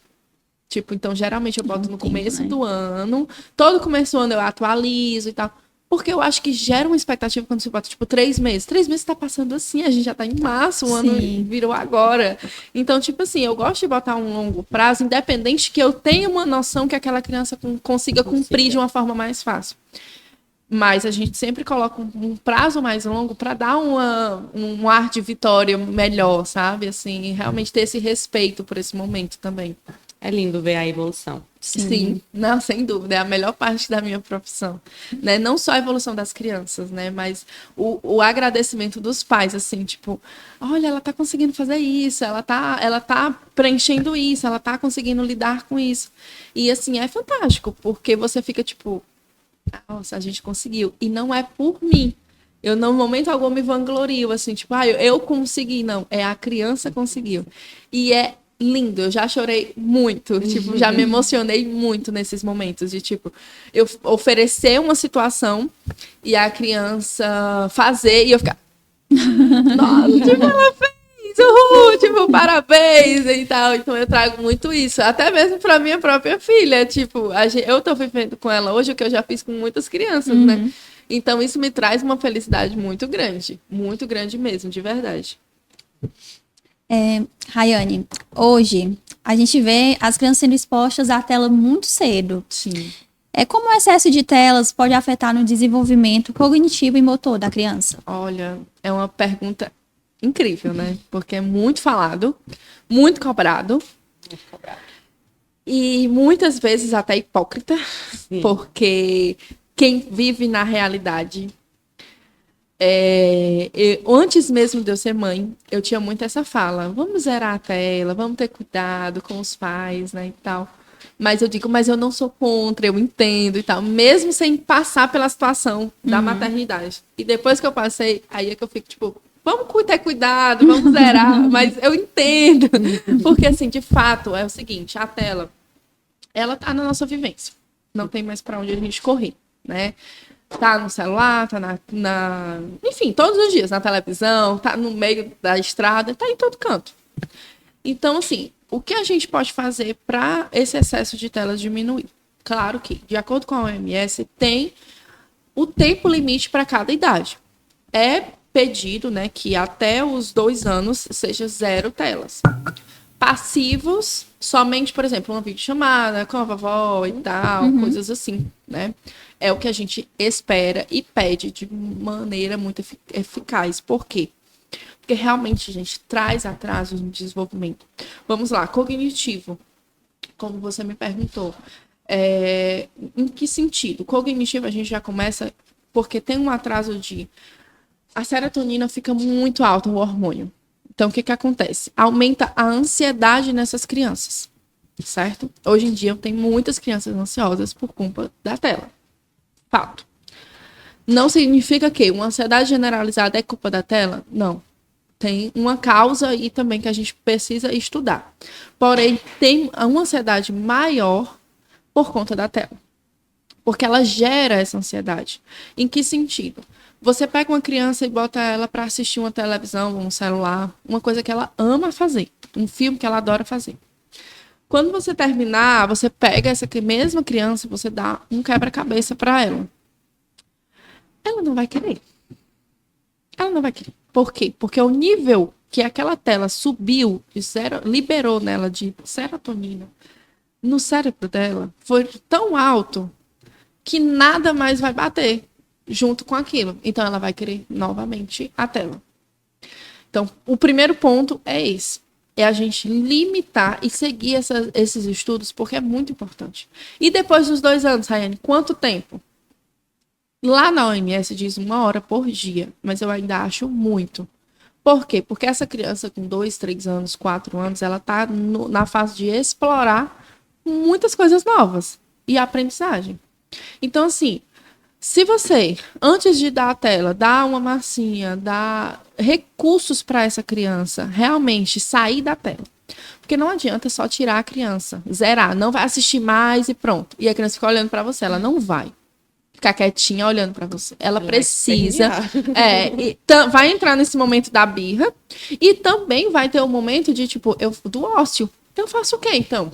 Tipo, então geralmente eu boto no começo do ano, todo começo do ano eu atualizo e tal. Porque eu acho que gera uma expectativa quando você bota, tipo, 3 meses. 3 meses tá passando assim, a gente já tá em março, o ano virou agora. Então, tipo assim, eu gosto de botar um longo prazo, independente que eu tenha uma noção que aquela criança consiga cumprir de uma forma mais fácil. Mas a gente sempre coloca um prazo mais longo para dar um ar de vitória melhor, sabe? Assim, realmente ter esse respeito por esse momento também. É lindo ver a evolução. Sim, não, sem dúvida, é a melhor parte da minha profissão, né? Não só a evolução das crianças, né? Mas o agradecimento dos pais, assim, tipo, olha, ela tá conseguindo fazer isso, ela tá preenchendo isso, ela tá conseguindo lidar com isso. E, assim, é fantástico, porque você fica, tipo, nossa, a gente conseguiu. E não é por mim. Eu, no momento algum, me vanglorio, assim, tipo, eu consegui, não. É a criança conseguiu. E é lindo, eu já chorei muito, tipo, já me emocionei muito nesses momentos de, tipo, eu oferecer uma situação e a criança fazer e eu ficar, nossa, tipo, ela fez, uhul, tipo, parabéns e tal. Então eu trago muito isso, até mesmo pra minha própria filha, tipo, eu tô vivendo com ela hoje o que eu já fiz com muitas crianças, né? Então isso me traz uma felicidade muito grande mesmo, de verdade. Rayane, hoje a gente vê as crianças sendo expostas à tela muito cedo. Sim. Como o excesso de telas pode afetar no desenvolvimento cognitivo e motor da criança? Olha, é uma pergunta incrível, né? Porque é muito falado, muito cobrado. E muitas vezes até hipócrita, porque quem vive na realidade... antes mesmo de eu ser mãe, eu tinha muito essa fala, vamos zerar a tela, vamos ter cuidado com os pais, né, e tal. Mas eu digo, mas eu não sou contra, eu entendo e tal, mesmo sem passar pela situação da maternidade. E depois que eu passei, aí é que eu fico, tipo, vamos ter cuidado, vamos zerar, mas eu entendo. Porque, assim, de fato, é o seguinte, a tela, ela tá na nossa vivência. Não tem mais para onde a gente correr, né? Tá no celular, tá enfim, todos os dias, na televisão, tá no meio da estrada, tá em todo canto. Então, assim, o que a gente pode fazer para esse excesso de telas diminuir? Claro que, de acordo com a OMS, tem o tempo limite para cada idade. É pedido, né, que até os 2 anos seja 0 telas. Passivos, somente, por exemplo, uma videochamada com a vovó e tal, coisas assim, né? É o que a gente espera e pede de maneira muito eficaz. Por quê? Porque realmente, gente, traz atrasos no desenvolvimento. Vamos lá, cognitivo, como você me perguntou. Em que sentido? Cognitivo a gente já começa porque tem um atraso de... A serotonina fica muito alta, o hormônio. Então, o que acontece? Aumenta a ansiedade nessas crianças, certo? Hoje em dia, eu tenho muitas crianças ansiosas por culpa da tela. Fato. Não significa que uma ansiedade generalizada é culpa da tela? Não. Tem uma causa aí também que a gente precisa estudar. Porém, tem uma ansiedade maior por conta da tela. Porque ela gera essa ansiedade. Em que sentido? Você pega uma criança e bota ela para assistir uma televisão, um celular, uma coisa que ela ama fazer, um filme que ela adora fazer. Quando você terminar, você pega essa mesma criança e você dá um quebra-cabeça para ela. Ela não vai querer. Ela não vai querer. Por quê? Porque o nível que aquela tela subiu, liberou nela de serotonina, no cérebro dela, foi tão alto que nada mais vai bater junto com aquilo. Então, ela vai querer novamente a tela. Então, o primeiro ponto é esse. É a gente limitar e seguir esses estudos, porque é muito importante. E depois dos 2 anos, Rayane, quanto tempo? Lá na OMS diz 1 hora por dia, mas eu ainda acho muito. Por quê? Porque essa criança com 2, 3 anos, 4 anos, ela está na fase de explorar muitas coisas novas e aprendizagem. Então, assim, se você, antes de dar a tela, dá uma massinha, dá recursos para essa criança realmente sair da tela. Porque não adianta só tirar a criança, zerar, não vai assistir mais e pronto. E a criança fica olhando para você, ela não vai ficar quietinha olhando para você. Ela precisa, vai entrar nesse momento da birra e também vai ter um momento de, tipo, do ócio. Eu faço o quê, então?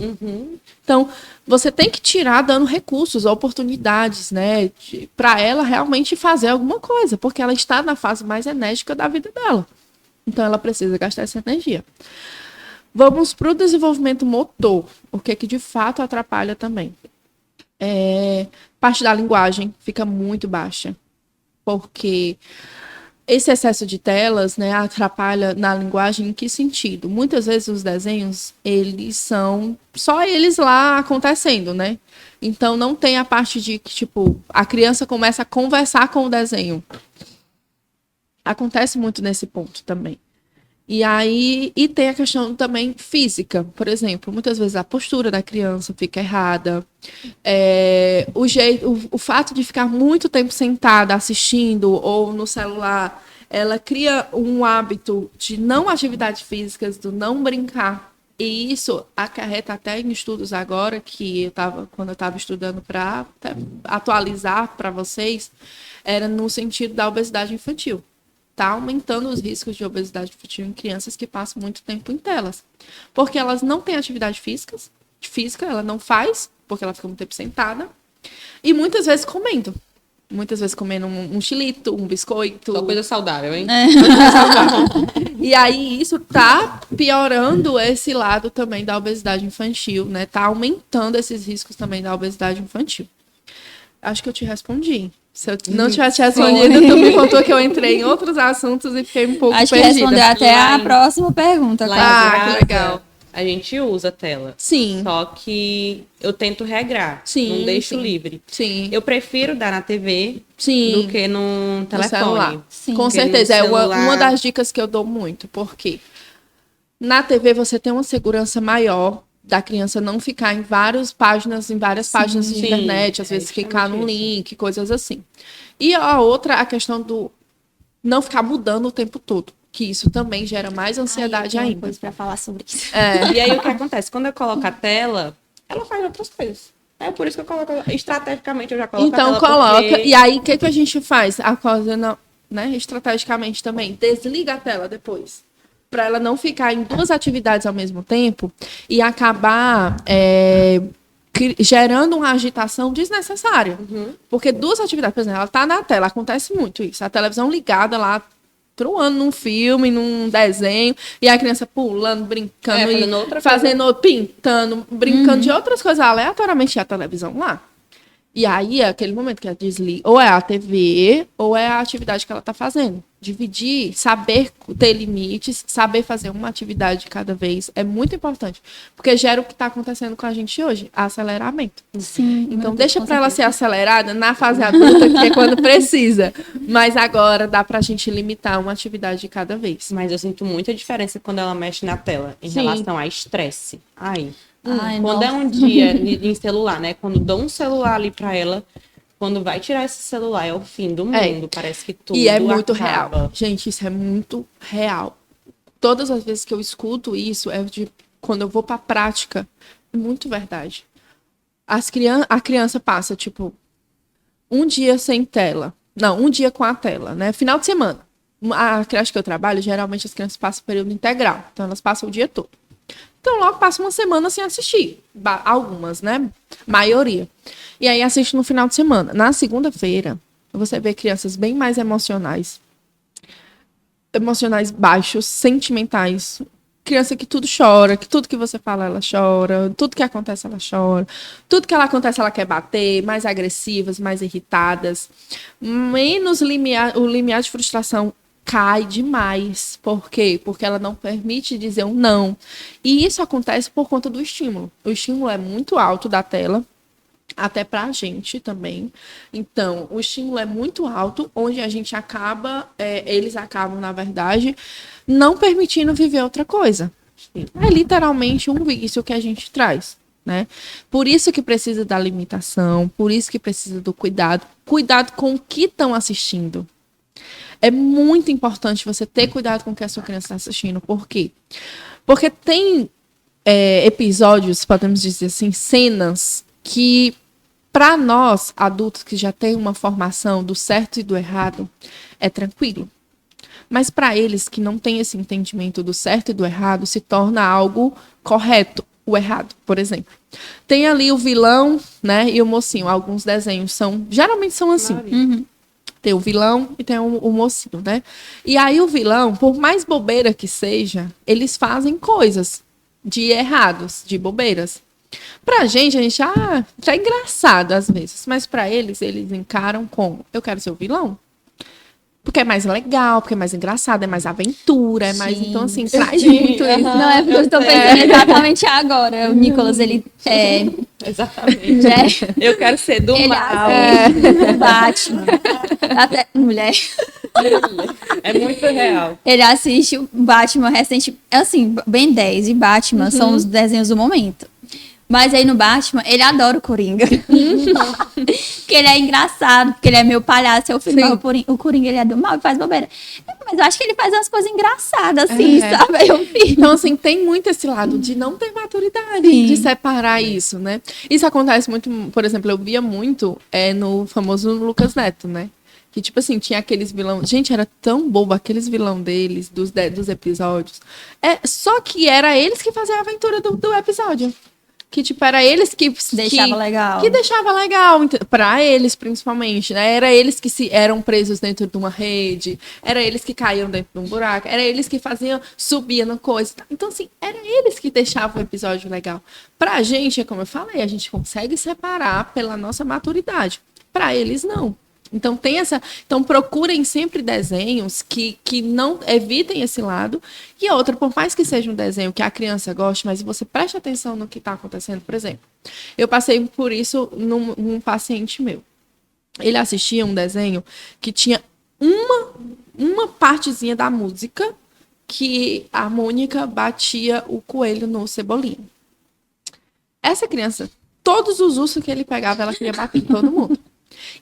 Então, você tem que tirar dando recursos, oportunidades, né? Para ela realmente fazer alguma coisa, porque ela está na fase mais enérgica da vida dela. Então, ela precisa gastar essa energia. Vamos para o desenvolvimento motor, o que de fato atrapalha também. Parte da linguagem fica muito baixa, porque esse excesso de telas, né, atrapalha na linguagem em que sentido? Muitas vezes os desenhos, eles são só eles lá acontecendo, né? Então não tem a parte de que, tipo, a criança começa a conversar com o desenho. Acontece muito nesse ponto também. E tem a questão também física, por exemplo, muitas vezes a postura da criança fica errada, o fato de ficar muito tempo sentada assistindo ou no celular, ela cria um hábito de não atividades físicas, do não brincar, e isso acarreta até em estudos agora, quando eu estava estudando para atualizar para vocês, era no sentido da obesidade infantil. Está aumentando os riscos de obesidade infantil em crianças que passam muito tempo em telas. Porque elas não têm atividade física, ela não faz, porque ela fica muito tempo sentada. E muitas vezes comendo. Muitas vezes comendo um xilito, um biscoito. Só coisa saudável, hein? E aí isso tá piorando esse lado também da obesidade infantil, né? Tá aumentando esses riscos também da obesidade infantil. Acho que eu te respondi. Se eu não tivesse te respondido, tu me contou que eu entrei em outros assuntos e fiquei um pouco perdida. Acho que respondeu até a próxima pergunta. Lá que legal. A gente usa a tela. Sim. Só que eu tento regrar. Sim, não deixo sim. livre. Sim. Eu prefiro dar na TV Sim. do que no telefone. Celular. Sim. Com Porque certeza. no celular... É uma das dicas que eu dou muito. Porque na TV você tem uma segurança maior da criança não ficar em várias páginas de internet, às vezes clicar num link, coisas assim. E a outra, a questão do não ficar mudando o tempo todo, que isso também gera mais ansiedade ainda. Coisa para falar sobre isso. E aí o que acontece? Quando eu coloco a tela, ela faz outras coisas. É por isso que eu coloco, estrategicamente eu já coloco a tela. Então coloca, porque... e aí o que a gente faz? A coisa não, né, estrategicamente também, desliga a tela depois. Para ela não ficar em 2 atividades ao mesmo tempo e acabar gerando uma agitação desnecessária. Porque 2 atividades, por exemplo, ela está na tela, acontece muito isso. A televisão ligada lá, truando num filme, num desenho, e a criança pulando, brincando, pintando, brincando de outras coisas aleatoriamente, e a televisão lá. E aí, é aquele momento que ela desliga, ou é a TV, ou é a atividade que ela está fazendo. Dividir, saber ter limites, saber fazer uma atividade de cada vez é muito importante. Porque gera o que está acontecendo com a gente hoje, aceleramento. Sim. Então, deixa para ela ser acelerada na fase adulta, que é quando precisa. Mas agora dá para a gente limitar uma atividade de cada vez. Mas eu sinto muita diferença quando ela mexe na tela em Sim. relação a estresse. Ai, Ai, quando é um dia em celular, né? Quando dou um celular ali pra ela, quando vai tirar esse celular, é o fim do mundo. Parece que tudo E é muito acaba. real. Gente, isso é muito real. Todas as vezes que eu escuto isso, quando eu vou pra prática, é muito verdade. A criança passa, tipo, um dia sem tela. Não, um dia com a tela, né? Final de semana. A creche que eu trabalho, geralmente as crianças passam período integral. Então, elas passam o dia todo. Então, logo passa uma semana sem assistir. Algumas, né? Maioria. E aí, assiste no final de semana. Na segunda-feira, você vê crianças bem mais emocionais. Emocionais baixos, sentimentais. Criança que tudo chora, que tudo que você fala, ela chora. Tudo que acontece, ela chora. Tudo que ela acontece, ela quer bater. Mais agressivas, mais irritadas. Menos o limiar de frustração cai demais. Por quê? Porque ela não permite dizer um não. E isso acontece por conta do estímulo. O estímulo é muito alto da tela, até pra gente também. Então, o estímulo é muito alto, onde a gente eles acabam, na verdade, não permitindo viver outra coisa. É literalmente um vício que a gente traz, né? Por isso que precisa da limitação, por isso que precisa do cuidado. Cuidado com o que estão assistindo. É muito importante você ter cuidado com o que a sua criança está assistindo. Por quê? Porque tem episódios, podemos dizer assim, cenas que, para nós, adultos que já têm uma formação do certo e do errado, é tranquilo. Mas para eles que não têm esse entendimento do certo e do errado, se torna algo correto, o errado, por exemplo. Tem ali o vilão, né, e o mocinho. Alguns desenhos geralmente são assim. Uhum. Tem o vilão e tem o mocinho, né? E aí o vilão, por mais bobeira que seja, eles fazem coisas de errados, de bobeiras. Pra gente, é engraçado às vezes. Mas pra eles encaram como: eu quero ser o vilão. Porque é mais legal, porque é mais engraçado, é mais aventura, é mais... Sim. Então, assim, traz muito isso. Não, é porque eu estou pensando exatamente agora. O Nicolas, ele Exatamente. já é Eu quero ser do ele mal. assiste o Batman. Até, mulher. É muito real. Ele assiste o Batman recente. Assim, Ben 10 e Batman são os desenhos do momento. Mas aí no Batman, ele adora o Coringa. Porque ele é engraçado, porque ele é meu palhaço. Eu filho, o Coringa ele é do mal e faz bobeira. Mas eu acho que ele faz umas coisas engraçadas, assim, sabe? Aí eu fico. Então, assim, tem muito esse lado de não ter maturidade, de separar isso, né? Isso acontece muito, por exemplo, eu via muito no famoso Lucas Neto, né? Que, tipo assim, tinha aqueles vilões... Gente, era tão bobo aqueles vilão deles, dos episódios. Só que era eles que faziam a aventura do episódio. Que, tipo, era eles que... Deixava legal. Que deixava legal, pra eles, principalmente, né? Era eles que eram presos dentro de uma rede, era eles que caíam dentro de um buraco, era eles que subiam na coisa. Então, assim, era eles que deixavam o episódio legal. Pra gente, como eu falei, a gente consegue separar pela nossa maturidade. Pra eles, não. Então, então procurem sempre desenhos que não evitem esse lado. E a outra, por mais que seja um desenho que a criança goste, mas você preste atenção no que está acontecendo. Por exemplo, eu passei por isso num paciente meu. Ele assistia um desenho que tinha uma partezinha da música que a Mônica batia o coelho no Cebolinha. Essa criança, todos os ursos que ele pegava, ela queria bater em todo mundo.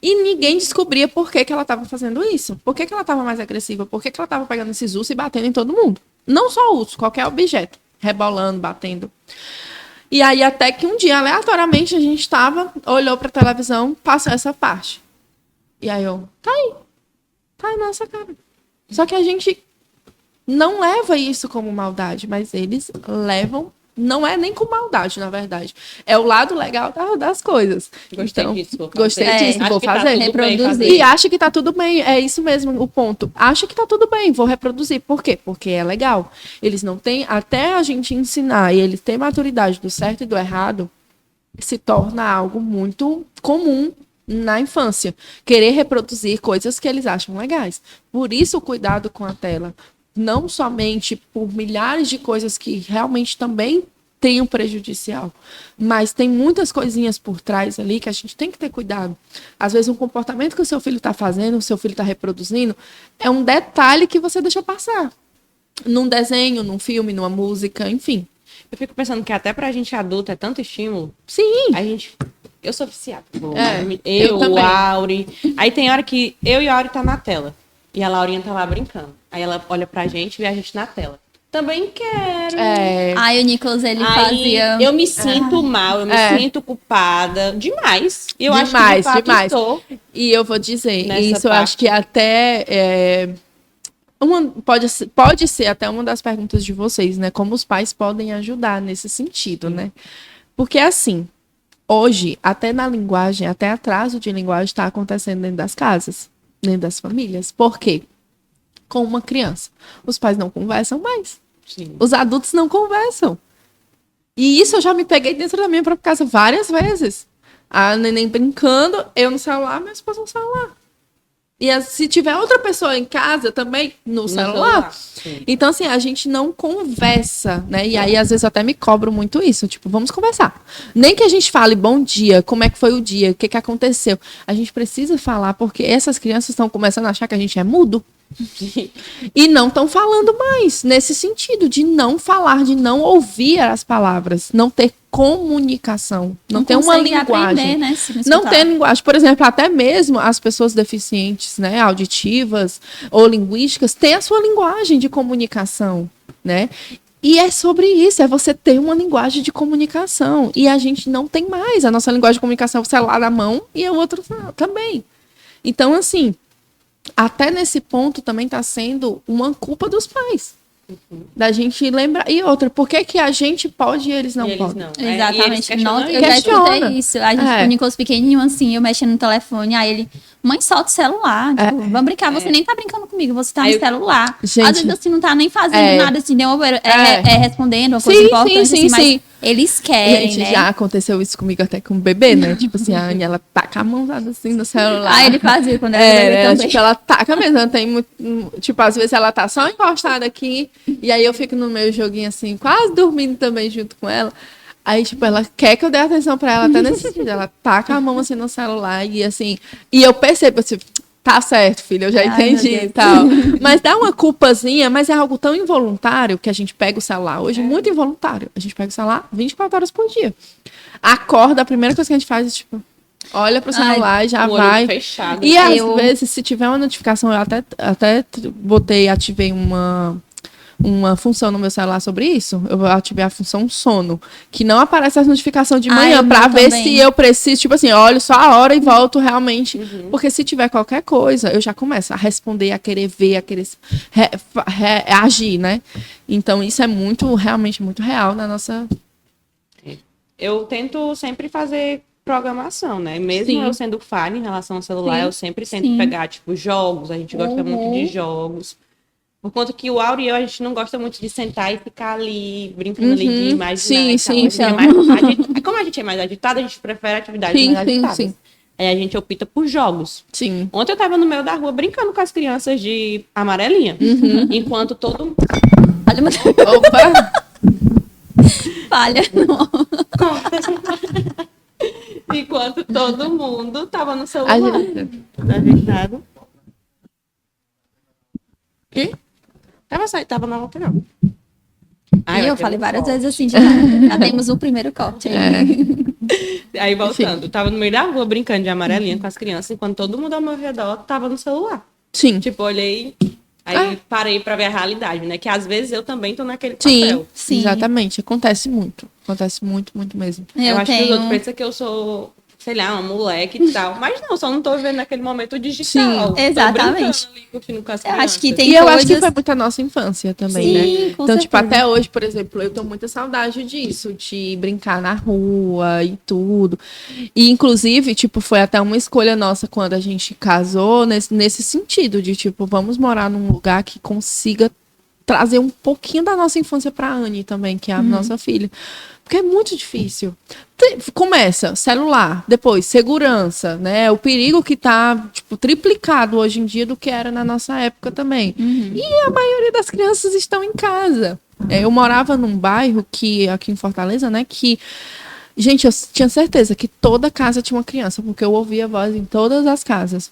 E ninguém descobria por que ela estava fazendo isso. Por que ela estava mais agressiva? Por que ela estava pegando esses ursos e batendo em todo mundo? Não só urso, qualquer objeto. Rebolando, batendo. E aí até que um dia, aleatoriamente, a gente olhou pra televisão, passou essa parte. E aí tá aí na nossa cara. Só que a gente não leva isso como maldade, mas eles levam. Não é nem com maldade, na verdade. É o lado legal das coisas. Gostei então, disso, vou fazer. Gostei disso, vou fazer. Tá reproduzir. E acha que tá tudo bem. É isso mesmo o ponto. Acha que tá tudo bem, vou reproduzir. Por quê? Porque é legal. Eles não têm... Até a gente ensinar e eles têm maturidade do certo e do errado, se torna algo muito comum na infância. Querer reproduzir coisas que eles acham legais. Por isso, o cuidado com a tela. Não somente por milhares de coisas que realmente também têm um prejudicial, mas tem muitas coisinhas por trás ali que a gente tem que ter cuidado. Às vezes, um comportamento que o seu filho está fazendo, o seu filho está reproduzindo, é um detalhe que você deixa passar. Num desenho, num filme, numa música, enfim. Eu fico pensando que até pra gente adulto é tanto estímulo. Sim. Eu sou viciada. Eu O também. Auri. Aí tem hora que eu e a Auri tá na tela. E a Laurinha tá lá brincando. Aí ela olha pra gente e vê a gente na tela. Também quero. Aí o Nicolas, ele Aí fazia... eu me sinto mal, eu me sinto culpada. Demais. E eu acho que Demais, de fato demais. estou. E eu vou dizer, Nessa isso eu parte. acho que até pode ser até uma das perguntas de vocês, né? Como os pais podem ajudar nesse sentido, né? Porque assim, hoje, até na linguagem, até atraso de linguagem está acontecendo dentro das casas, dentro das famílias. Por quê? Com uma criança, os pais não conversam mais. Sim. Os adultos não conversam. E isso eu já me peguei dentro da minha própria casa várias vezes. A neném brincando, eu no celular, minha esposa no celular. E se tiver outra pessoa em casa também, no celular. Sim. Então, assim, a gente não conversa, né? E aí, às vezes, eu até me cobro muito isso. Tipo, vamos conversar. Nem que a gente fale bom dia, como é que foi o dia, o que que aconteceu. A gente precisa falar, porque essas crianças estão começando a achar que a gente é mudo. E não estão falando mais, nesse sentido, de não falar, de não ouvir as palavras, não ter comunicação, não ter uma consegue linguagem. aprender, né, se não Não escutar. ter linguagem. Por exemplo, até mesmo as pessoas deficientes, né, auditivas ou linguísticas, têm a sua linguagem de comunicação, né? E é sobre isso, é você ter uma linguagem de comunicação. E a gente não tem mais. A nossa linguagem de comunicação é o celular na mão e o outro também. Então, assim, até nesse ponto também está sendo uma culpa dos pais. Da gente lembrar. E outra, por que que a gente pode e eles não E eles podem? não. E eles Exatamente. questionam Nossa, eu isso. já Questiona. escutei isso. A gente, É. o Nicolas pequenininho assim, eu mexendo no telefone, aí ele, mãe, solta o celular. Tipo, vamos brincar, você nem tá brincando comigo, você tá Aí no eu- celular. Gente. Às vezes assim, não tá nem fazendo É. nada, assim, nem respondendo uma Sim, coisa sim, importante, sim, assim, mas sim. eles querem, Gente, né? já aconteceu isso comigo até com o bebê, né? Tipo assim, a Anne, ela taca a mãozada assim no celular. Aí ele fazia quando era É, bebê ela, também. tipo, ela taca mesmo, ela tem muito, tipo, às vezes ela tá só encostada aqui, e aí eu fico no meu joguinho assim, quase dormindo também junto com ela. Aí, tipo, ela quer que eu dê atenção pra ela até nesse sentido. Ela taca a mão assim no celular e assim, e eu percebo assim, tá certo, filho, eu já Ai, entendi meu e Deus. tal. Mas dá uma culpazinha, mas é algo tão involuntário que a gente pega o celular hoje, muito involuntário. A gente pega o celular 24 horas por dia. Acorda, a primeira coisa que a gente faz é, tipo, olha pro celular e já O olho vai. fechado. E às Eu- vezes, se tiver uma notificação, eu até ativei uma função no meu celular sobre isso. Eu ativei a função sono, que não aparece as notificações de manhã o pra meu ver também. se eu preciso, tipo assim, olho só a hora e volto realmente. Porque se tiver qualquer coisa, eu já começo a responder, a querer ver, a querer agir, né? Então isso é realmente muito real na nossa. Eu tento sempre fazer programação, né? Mesmo Sim. eu sendo falha em relação ao celular, Sim. eu sempre tento Sim. pegar, tipo, jogos. A gente gosta muito de jogos. Por conta que o Auri e eu, a gente não gosta muito de sentar e ficar ali, brincando ali de imaginar Sim, e tal. sim, A gente é sim. como a gente é mais agitado, a gente prefere atividades Sim, mais sim, agitadas. sim. Aí a gente opta por jogos. Sim. Ontem eu tava no meio da rua brincando com as crianças de amarelinha. Enquanto todo Olha uma Opa! falha. enquanto todo mundo tava no A celular. gente- Agitado. Quê? Tava na lateral. E eu falei várias vezes assim, de nada. Já temos o primeiro corte aí. Aí voltando, tava no meio da rua brincando de amarelinha com as crianças, enquanto todo mundo ao meu redor tava no celular. Sim. Tipo, olhei, aí parei pra ver a realidade, né? Que às vezes eu também tô naquele Sim, papel. Sim. exatamente. Acontece muito. Acontece muito, muito mesmo. Eu acho que os tenho... outros pensam que eu sou, sei lá, uma moleque e tal. Mas não, só não tô vivendo naquele momento digital. Sim, Tô exatamente. brincando ali, curtindo com as Eu acho que crianças. tem E eu acho que coisas... foi muito a nossa infância também, Sim, né? com Então, tipo, certeza. até hoje, por exemplo, eu tenho muita saudade disso, de brincar na rua e tudo. E, inclusive, tipo, foi até uma escolha nossa quando a gente casou, nesse sentido, de, tipo, vamos morar num lugar que consiga trazer um pouquinho da nossa infância para a Anne também, que é a nossa filha. Porque é muito difícil. Começa celular, depois segurança, né? O perigo que tá, tipo, triplicado hoje em dia do que era na nossa época também. E a maioria das crianças estão em casa. Eu morava num bairro aqui em Fortaleza, né? Que, gente, eu tinha certeza que toda casa tinha uma criança, porque eu ouvia voz em todas as casas.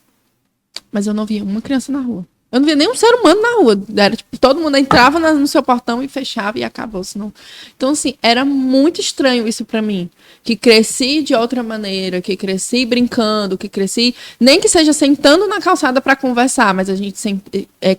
Mas eu não via uma criança na rua. Eu não via nenhum ser humano na rua. Era, tipo, todo mundo entrava no seu portão e fechava e acabou. Senão... Então, assim, era muito estranho isso pra mim. Que cresci de outra maneira, que cresci brincando, que cresci... Nem que seja sentando na calçada pra conversar, mas a gente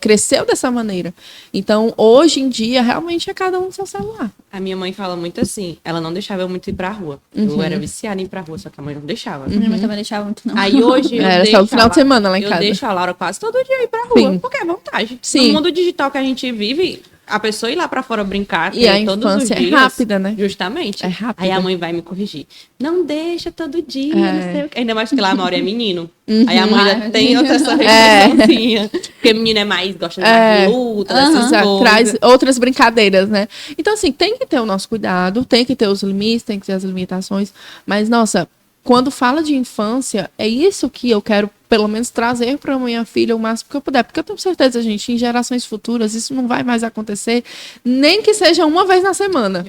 cresceu dessa maneira. Então, hoje em dia, realmente é cada um no seu celular. A minha mãe fala muito assim, ela não deixava eu muito ir pra rua. Eu era viciada em ir pra rua, só que a mãe não deixava. Minha mãe também deixava muito, não. Aí hoje eu Era deixo só no final de semana lá em casa. Eu deixo a Laura quase todo dia ir pra rua, Sim. porque é vontade. Sim. No mundo digital que a gente vive, a pessoa ir lá pra fora brincar, E a todos os infância é dias, rápida, né? Justamente. É rápida. Aí a mãe vai me corrigir. Não deixa todo dia, não sei o quê. Ainda mais que lá a Mauro é menino. Aí a mãe já tem outra essa restriçãozinha. Porque menino é mais, gosta mais de luta, dessas coisas. Traz outras brincadeiras, né? Então, assim, tem que ter o nosso cuidado, tem que ter os limites, tem que ter as limitações. Mas, nossa, quando fala de infância, é isso que eu quero, pelo menos, trazer para minha filha o máximo que eu puder. Porque eu tenho certeza, gente, em gerações futuras, isso não vai mais acontecer, nem que seja uma vez na semana.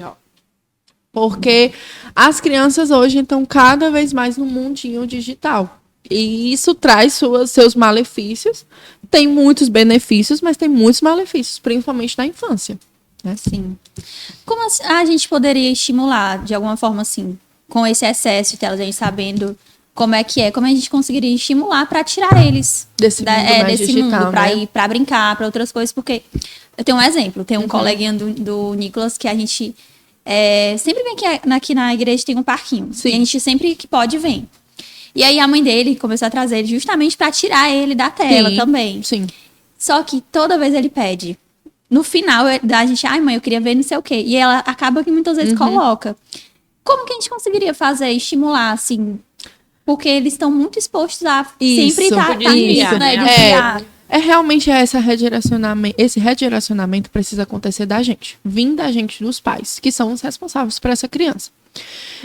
Porque as crianças hoje estão cada vez mais no mundinho digital. E isso traz seus malefícios. Tem muitos benefícios, mas tem muitos malefícios, principalmente na infância. Né? Sim. Como a gente poderia estimular, de alguma forma, assim, com esse excesso de telas, a gente sabendo como é que é, como a gente conseguiria estimular para tirar eles Desse mundo mais desse digital, mundo, para né? ir para brincar, para outras coisas, porque eu tenho um exemplo, tem um coleguinha do Nicolas que a gente sempre vem aqui na igreja, tem um parquinho, Sim. e a gente sempre que pode vem. E aí a mãe dele começou a trazer ele justamente para tirar ele da tela também. Sim. Só que toda vez ele pede. No final, a gente, ai mãe, eu queria ver não sei o quê. E ela acaba que muitas vezes coloca. Como que a gente conseguiria fazer, estimular, assim? Porque eles estão muito expostos a sempre estar nisso, né? Desviar. Realmente esse redirecionamento precisa acontecer da gente. Vindo da gente, dos pais, que são os responsáveis por essa criança.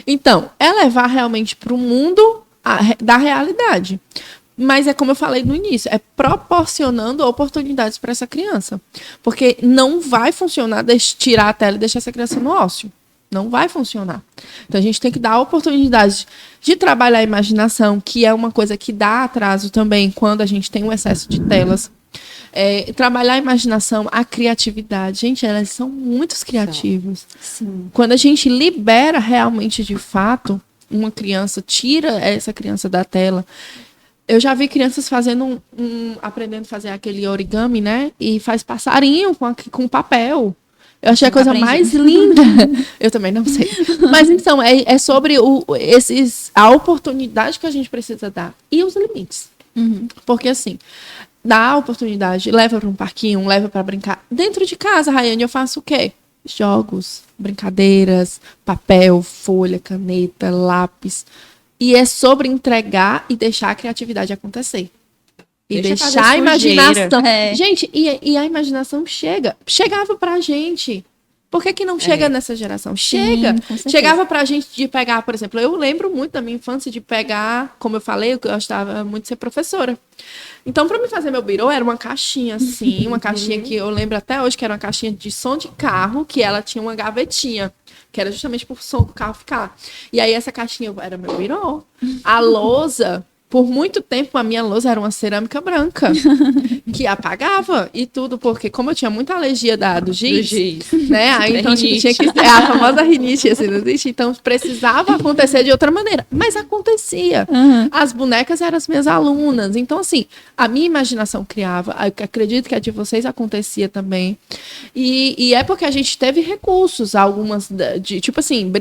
Então, é levar realmente para o mundo da realidade. Mas é como eu falei no início, é proporcionando oportunidades para essa criança. Porque não vai funcionar tirar a tela e deixar essa criança no ócio. Não vai funcionar. Então, a gente tem que dar a oportunidade de trabalhar a imaginação, que é uma coisa que dá atraso também quando a gente tem um excesso de telas. Trabalhar a imaginação, a criatividade. Gente, elas são muito criativos. Sim. Quando a gente libera realmente, de fato, uma criança, tira essa criança da tela. Eu já vi crianças fazendo aprendendo a fazer aquele origami, né? E faz passarinho com papel. Eu achei a coisa mais linda. Eu também não sei. Mas então, é sobre a oportunidade que a gente precisa dar. E os limites. Porque assim, dá a oportunidade, leva para um parquinho, leva para brincar. Dentro de casa, Rayane, eu faço o quê? Jogos, brincadeiras, papel, folha, caneta, lápis. E é sobre entregar e deixar a criatividade acontecer. E deixar a imaginação. Gente, e a imaginação chegava pra gente. Por que não chega nessa geração? Chega. Chegava pra gente de pegar, por exemplo, eu lembro muito da minha infância de pegar, como eu falei, eu gostava muito de ser professora. Então, para me fazer meu birô, era uma caixinha assim, uma caixinha que eu lembro até hoje, que era uma caixinha de som de carro, que ela tinha uma gavetinha, que era justamente pro som do carro ficar. E aí essa caixinha era meu birô. A lousa, por muito tempo, a minha lousa era uma cerâmica branca, que apagava e tudo, porque como eu tinha muita alergia do giz, né? Aí, então tinha que ser a famosa rinite, assim, não existe. Então precisava acontecer de outra maneira. Mas acontecia. As bonecas eram as minhas alunas. Então, assim, a minha imaginação criava. Eu acredito que a de vocês acontecia também. E é porque a gente teve recursos, algumas, tipo assim,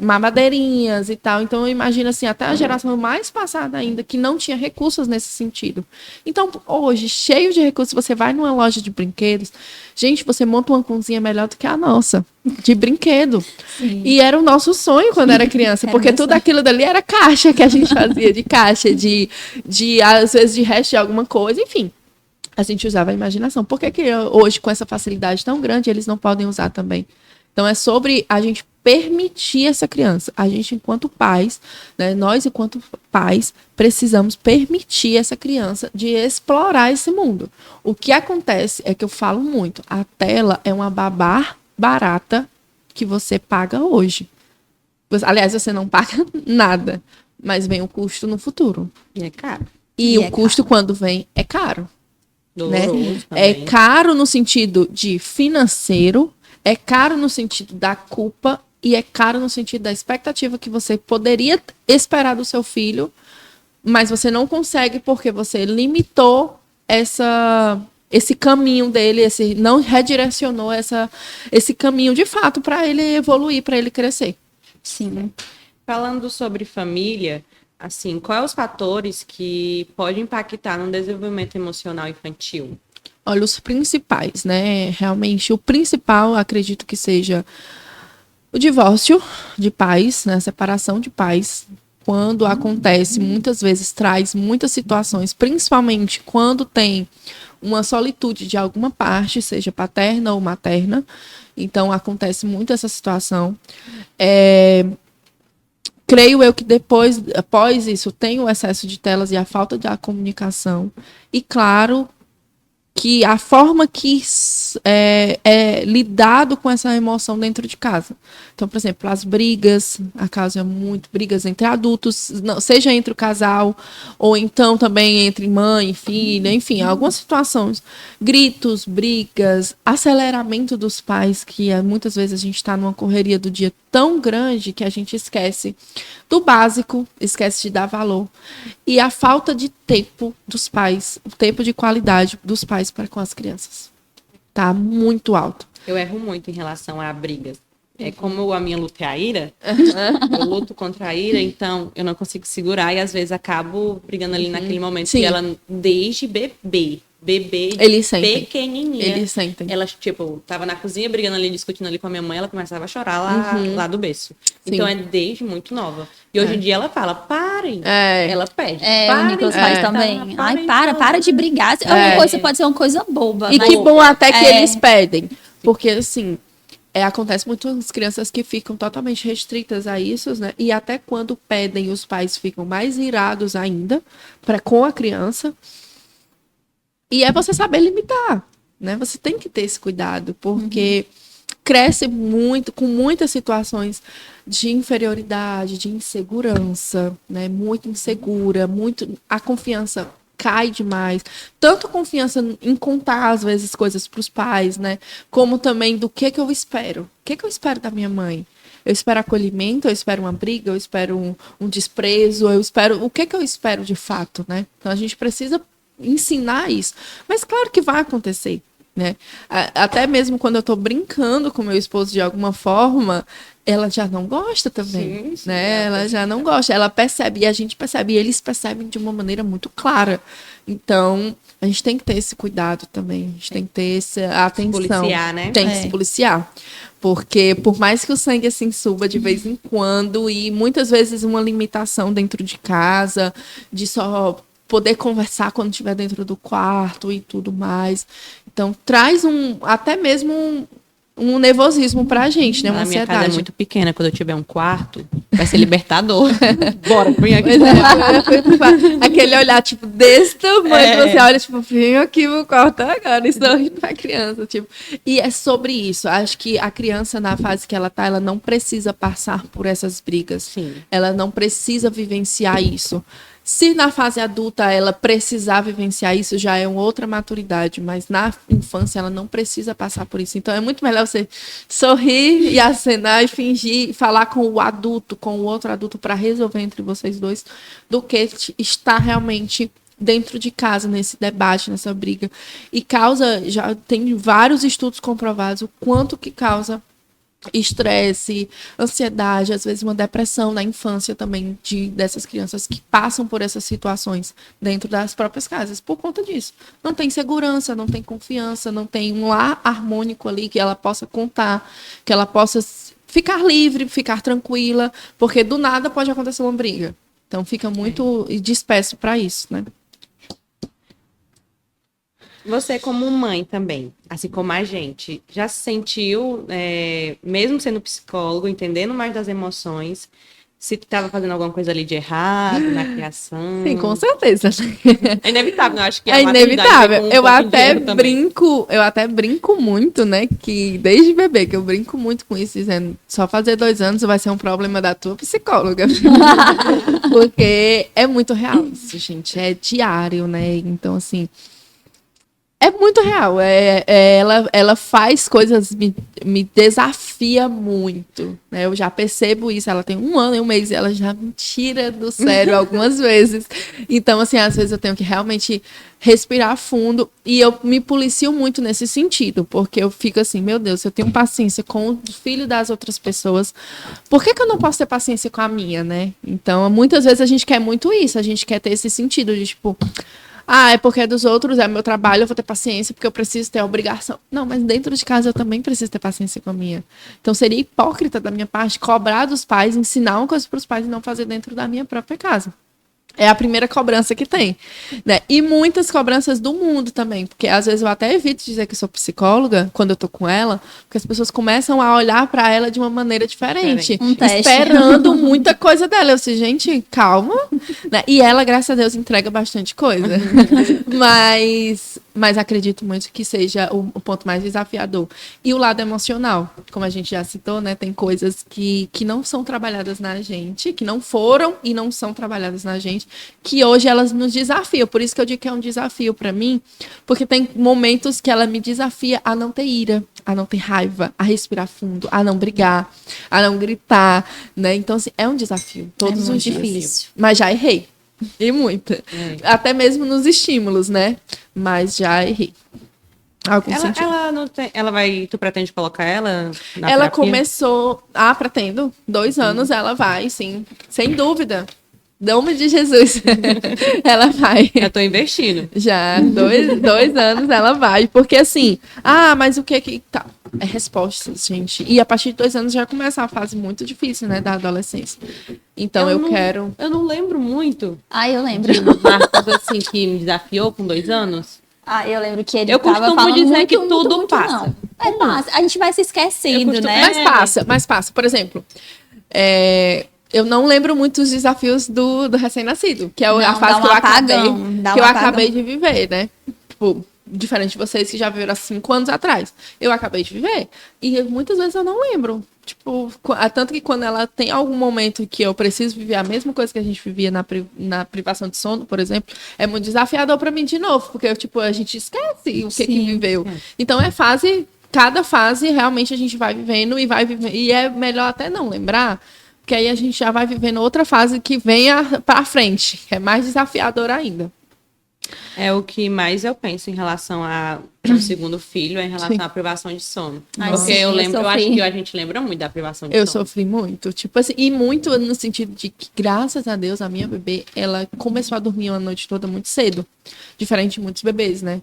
mamadeirinhas e tal. Então, eu imagino assim, até a geração mais passada ainda, que não tinha recursos nesse sentido. Então, hoje, cheio de recursos, você vai numa loja de brinquedos, gente, você monta uma cozinha melhor do que a nossa, de brinquedo. Sim. E era o nosso sonho quando era criança, porque tudo aquilo dali era caixa que a gente fazia, de caixa, de às vezes, de resto de alguma coisa, enfim. A gente usava a imaginação. Por que que hoje, com essa facilidade tão grande, eles não podem usar também? Então, é sobre a gente permitir essa criança. A gente, enquanto pais, né, nós, enquanto pais, precisamos permitir essa criança de explorar esse mundo. O que acontece é que eu falo muito, a tela é uma babá barata que você paga hoje. Aliás, você não paga nada, mas vem o custo no futuro. E é caro. E o custo, quando vem, é caro. Né? Doloroso É também. caro no sentido de financeiro, é caro no sentido da culpa e é caro no sentido da expectativa que você poderia esperar do seu filho, mas você não consegue porque você limitou esse caminho dele, não redirecionou esse caminho de fato para ele evoluir, para ele crescer. Sim. Falando sobre família, assim, quais os fatores que podem impactar no desenvolvimento emocional infantil? Olha, os principais, né? Realmente, o principal, acredito que seja o divórcio de pais, né? A separação de pais. Quando acontece, muitas vezes traz muitas situações, principalmente quando tem uma solitude de alguma parte, seja paterna ou materna. Então, acontece muito essa situação. Creio eu que após isso, tem o excesso de telas e a falta da comunicação. E, claro, que a forma que é lidado com essa emoção dentro de casa. Então, por exemplo, as brigas, muito brigas entre adultos, seja entre o casal, ou então também entre mãe e filha, enfim, algumas situações. Gritos, brigas, aceleramento dos pais, que muitas vezes a gente está numa correria do dia tão grande que a gente esquece do básico, esquece de dar valor. E a falta de tempo dos pais, o tempo de qualidade dos pais para com as crianças. Tá muito alto. Eu erro muito em relação a brigas. É como a minha luta é a ira, eu luto contra a ira, então eu não consigo segurar e às vezes acabo brigando ali naquele momento. Sim. E ela, desde bebê Eles sentem. pequenininha, Eles sentem. ela, tipo, tava na cozinha brigando ali, discutindo ali com a minha mãe, ela começava a chorar lá do berço. Sim. Então é desde muito nova. E hoje em dia ela fala, parem. Ela pede. O parem, Nicolas faz também. parem, Ai, para de brigar. Uma coisa pode ser uma coisa boba. E mas- que bom até que eles pedem. Porque, assim, acontece muito as crianças que ficam totalmente restritas a isso, né? E até quando pedem, os pais ficam mais irados ainda com a criança. E é você saber limitar, né? Você tem que ter esse cuidado, porque cresce muito, com muitas situações de inferioridade, de insegurança, né? Muito insegura, a confiança cai demais. Tanto confiança em contar, às vezes, coisas para os pais, né? Como também do que eu espero. O que eu espero da minha mãe? Eu espero acolhimento, eu espero uma briga, eu espero um desprezo, eu espero... O que eu espero de fato, né? Então, a gente precisa ensinar isso. Mas claro que vai acontecer, né? Até mesmo quando eu tô brincando com meu esposo de alguma forma, ela já não gosta também, Sim, né? Ela já não gosta, ela percebe, e a gente percebe, e eles percebem de uma maneira muito clara. Então, a gente tem que ter esse cuidado também, a gente tem que ter essa atenção. policiar, né? Tem que se policiar. Porque por mais que o sangue assim suba de vez em quando, e muitas vezes uma limitação dentro de casa, de só poder conversar quando estiver dentro do quarto e tudo mais. Então, traz até mesmo um nervosismo pra gente, né? Uma A minha ansiedade. casa é muito pequena, quando eu tiver um quarto, vai ser libertador. Bora, vem aqui. Aquele olhar, tipo, desse tamanho, que você olha, tipo, vem aqui no quarto agora, e sorri pra criança, tipo. E é sobre isso. Acho que a criança, na fase que ela tá, ela não precisa passar por essas brigas. Sim. Ela não precisa vivenciar isso. Se na fase adulta ela precisar vivenciar isso, já é uma outra maturidade, mas na infância ela não precisa passar por isso. Então é muito melhor você sorrir e acenar e fingir, falar com o adulto, com o outro adulto para resolver entre vocês dois, do que estar realmente dentro de casa, nesse debate, nessa briga. E já tem vários estudos comprovados o quanto que causa estresse, ansiedade, às vezes uma depressão na infância também dessas crianças que passam por essas situações dentro das próprias casas, por conta disso. Não tem segurança, não tem confiança, não tem um lar harmônico ali que ela possa contar, que ela possa ficar livre, ficar tranquila, porque do nada pode acontecer uma briga. Então fica muito disperso para isso, né? Você como mãe também, assim como a gente, já se sentiu, mesmo sendo psicólogo, entendendo mais das emoções, se estava fazendo alguma coisa ali de errado na criação? Sim, com certeza. É inevitável, eu acho que É inevitável. Pouco Eu até brinco muito, né? Que desde bebê, que eu brinco muito com isso, dizendo, só fazer 2 anos vai ser um problema da tua psicóloga. Porque é muito real isso, gente. É diário, né? Então, assim, é muito real. Ela faz coisas, me desafia muito. Né? Eu já percebo isso. Ela tem 1 ano e 1 mês e ela já me tira do sério algumas vezes. Então, assim, às vezes eu tenho que realmente respirar fundo. E eu me policio muito nesse sentido. Porque eu fico assim, meu Deus, eu tenho paciência com o filho das outras pessoas. Por que eu não posso ter paciência com a minha, né? Então, muitas vezes a gente quer muito isso. A gente quer ter esse sentido de, tipo... é porque é dos outros, é meu trabalho, eu vou ter paciência porque eu preciso ter a obrigação. Não, mas dentro de casa eu também preciso ter paciência com a minha. Então seria hipócrita da minha parte cobrar dos pais, ensinar uma coisa para os pais e não fazer dentro da minha própria casa. É a primeira cobrança que tem, né? E muitas cobranças do mundo também, porque às vezes eu até evito dizer que sou psicóloga quando eu tô com ela, porque as pessoas começam a olhar para ela de uma maneira diferente, esperando muita coisa dela. Eu sei, gente, calma, né? E ela, graças a Deus, entrega bastante coisa. Mas acredito muito que seja o ponto mais desafiador. E o lado emocional, como a gente já citou, né? Tem coisas que não são trabalhadas na gente, que não foram e não são trabalhadas na gente, que hoje elas nos desafiam. Por isso que eu digo que é um desafio para mim, porque tem momentos que ela me desafia a não ter ira, a não ter raiva, a respirar fundo, a não brigar, a não gritar, né? Então, assim, é um desafio todos os dias. Difícil. Mas já errei. E muito. Até mesmo nos estímulos, né? Mas já errei. Ela não tem, tu pretende colocar ela na Ela terapia? começou, pretendo, 2 anos ela vai, sim, sem dúvida. Nome de Jesus. Ela vai. Eu tô investindo. Já, 2 anos ela vai. Porque assim, mas o que tá? É respostas, gente. E a partir de 2 anos já começa a fase muito difícil, né, da adolescência. Então eu quero... Eu não lembro muito. Eu lembro. De marcas assim que me desafiou com 2 anos. Eu lembro que ele Eu tava costumo falando dizer muito, que muito, tudo muito, passa. não. Passa. A gente vai se esquecendo, né? Mas passa. Por exemplo, eu não lembro muito os desafios do recém-nascido, que é a fase que eu acabei de viver, né? Tipo, diferente de vocês que já viveram há 5 anos atrás. Eu acabei de viver. E muitas vezes eu não lembro. Tipo, tanto que quando ela tem algum momento que eu preciso viver a mesma coisa que a gente vivia na privação de sono, por exemplo, é muito desafiador para mim de novo, porque a gente esquece o que viveu. Então cada fase realmente a gente vai vivendo e vai vivendo. E é melhor até não lembrar, porque aí a gente já vai vivendo outra fase que venha para frente, que é mais desafiadora ainda. É o que mais eu penso em relação ao segundo filho, em relação à privação de sono. Porque eu acho que a gente lembra muito da privação de sono. Eu sofri muito, tipo assim, e muito no sentido de que, graças a Deus, a minha bebê, ela começou a dormir uma noite toda muito cedo, diferente de muitos bebês, né?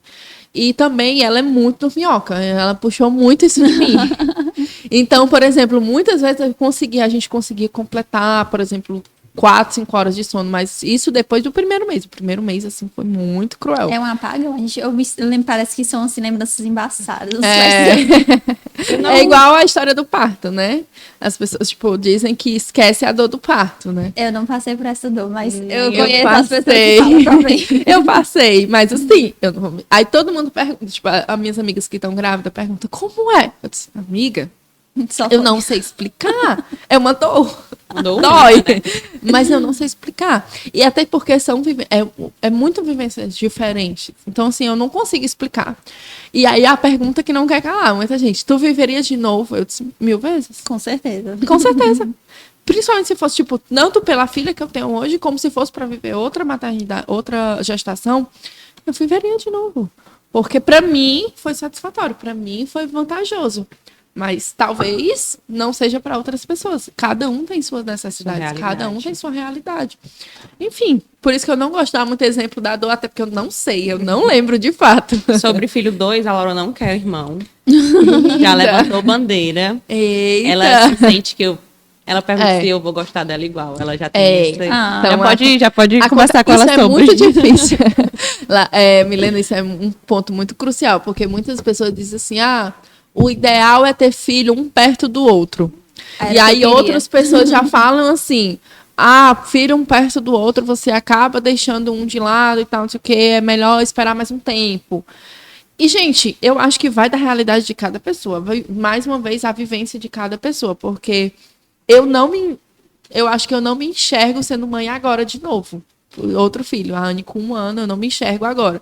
E também ela é muito dorminhoca, ela puxou muito isso de mim. Então, por exemplo, muitas vezes a gente conseguia completar, por exemplo, 4, 5 horas de sono, mas isso depois do primeiro mês. O primeiro mês, assim, foi muito cruel. É um apagão. Eu lembro, parece que são, assim, lembranças embaçadas. É igual a história do parto, né? As pessoas, tipo, dizem que esquece a dor do parto, né? Eu não passei por essa dor, mas eu conheço as pessoas que falam também. Eu passei, mas assim, eu não vou... Aí todo mundo pergunta, tipo, as minhas amigas que estão grávidas perguntam, como é? Eu disse, amiga, eu não sei explicar. É uma dor. Dói. Né? Mas eu não sei explicar. E até porque é muito vivências diferentes. Então, assim, eu não consigo explicar. E aí a pergunta que não quer calar, muita gente, tu viveria de novo? Eu disse, 1000 vezes. Com certeza. Com certeza. Principalmente se fosse, tipo, tanto pela filha que eu tenho hoje, como se fosse para viver outra maternidade, outra gestação, eu viveria de novo. Porque para mim foi satisfatório, para mim foi vantajoso. Mas talvez não seja para outras pessoas. Cada um tem suas necessidades, cada um tem sua realidade. Enfim, por isso que eu não gosto de dar muito exemplo da dor, até porque eu não sei, eu não lembro de fato. Sobre filho 2, a Laura não quer irmão. Já levantou bandeira. Eita. Ela se sente que Ela pergunta É. se eu vou gostar dela igual. Ela já tem isso aí. Ah. Então, Já pode conversar com ela isso sobre. é muito difícil. Milena, isso é um ponto muito crucial, porque muitas pessoas dizem assim, o ideal é ter filho um perto do outro. Era E o que eu aí queria. outras pessoas já falam assim, filho um perto do outro, você acaba deixando um de lado e tal, não sei o que, é melhor esperar mais um tempo. E, gente, eu acho que vai da realidade de cada pessoa. Mais uma vez, a vivência de cada pessoa, porque eu acho que eu não me enxergo sendo mãe agora de novo. Outro filho, a Anne com 1 ano, eu não me enxergo agora.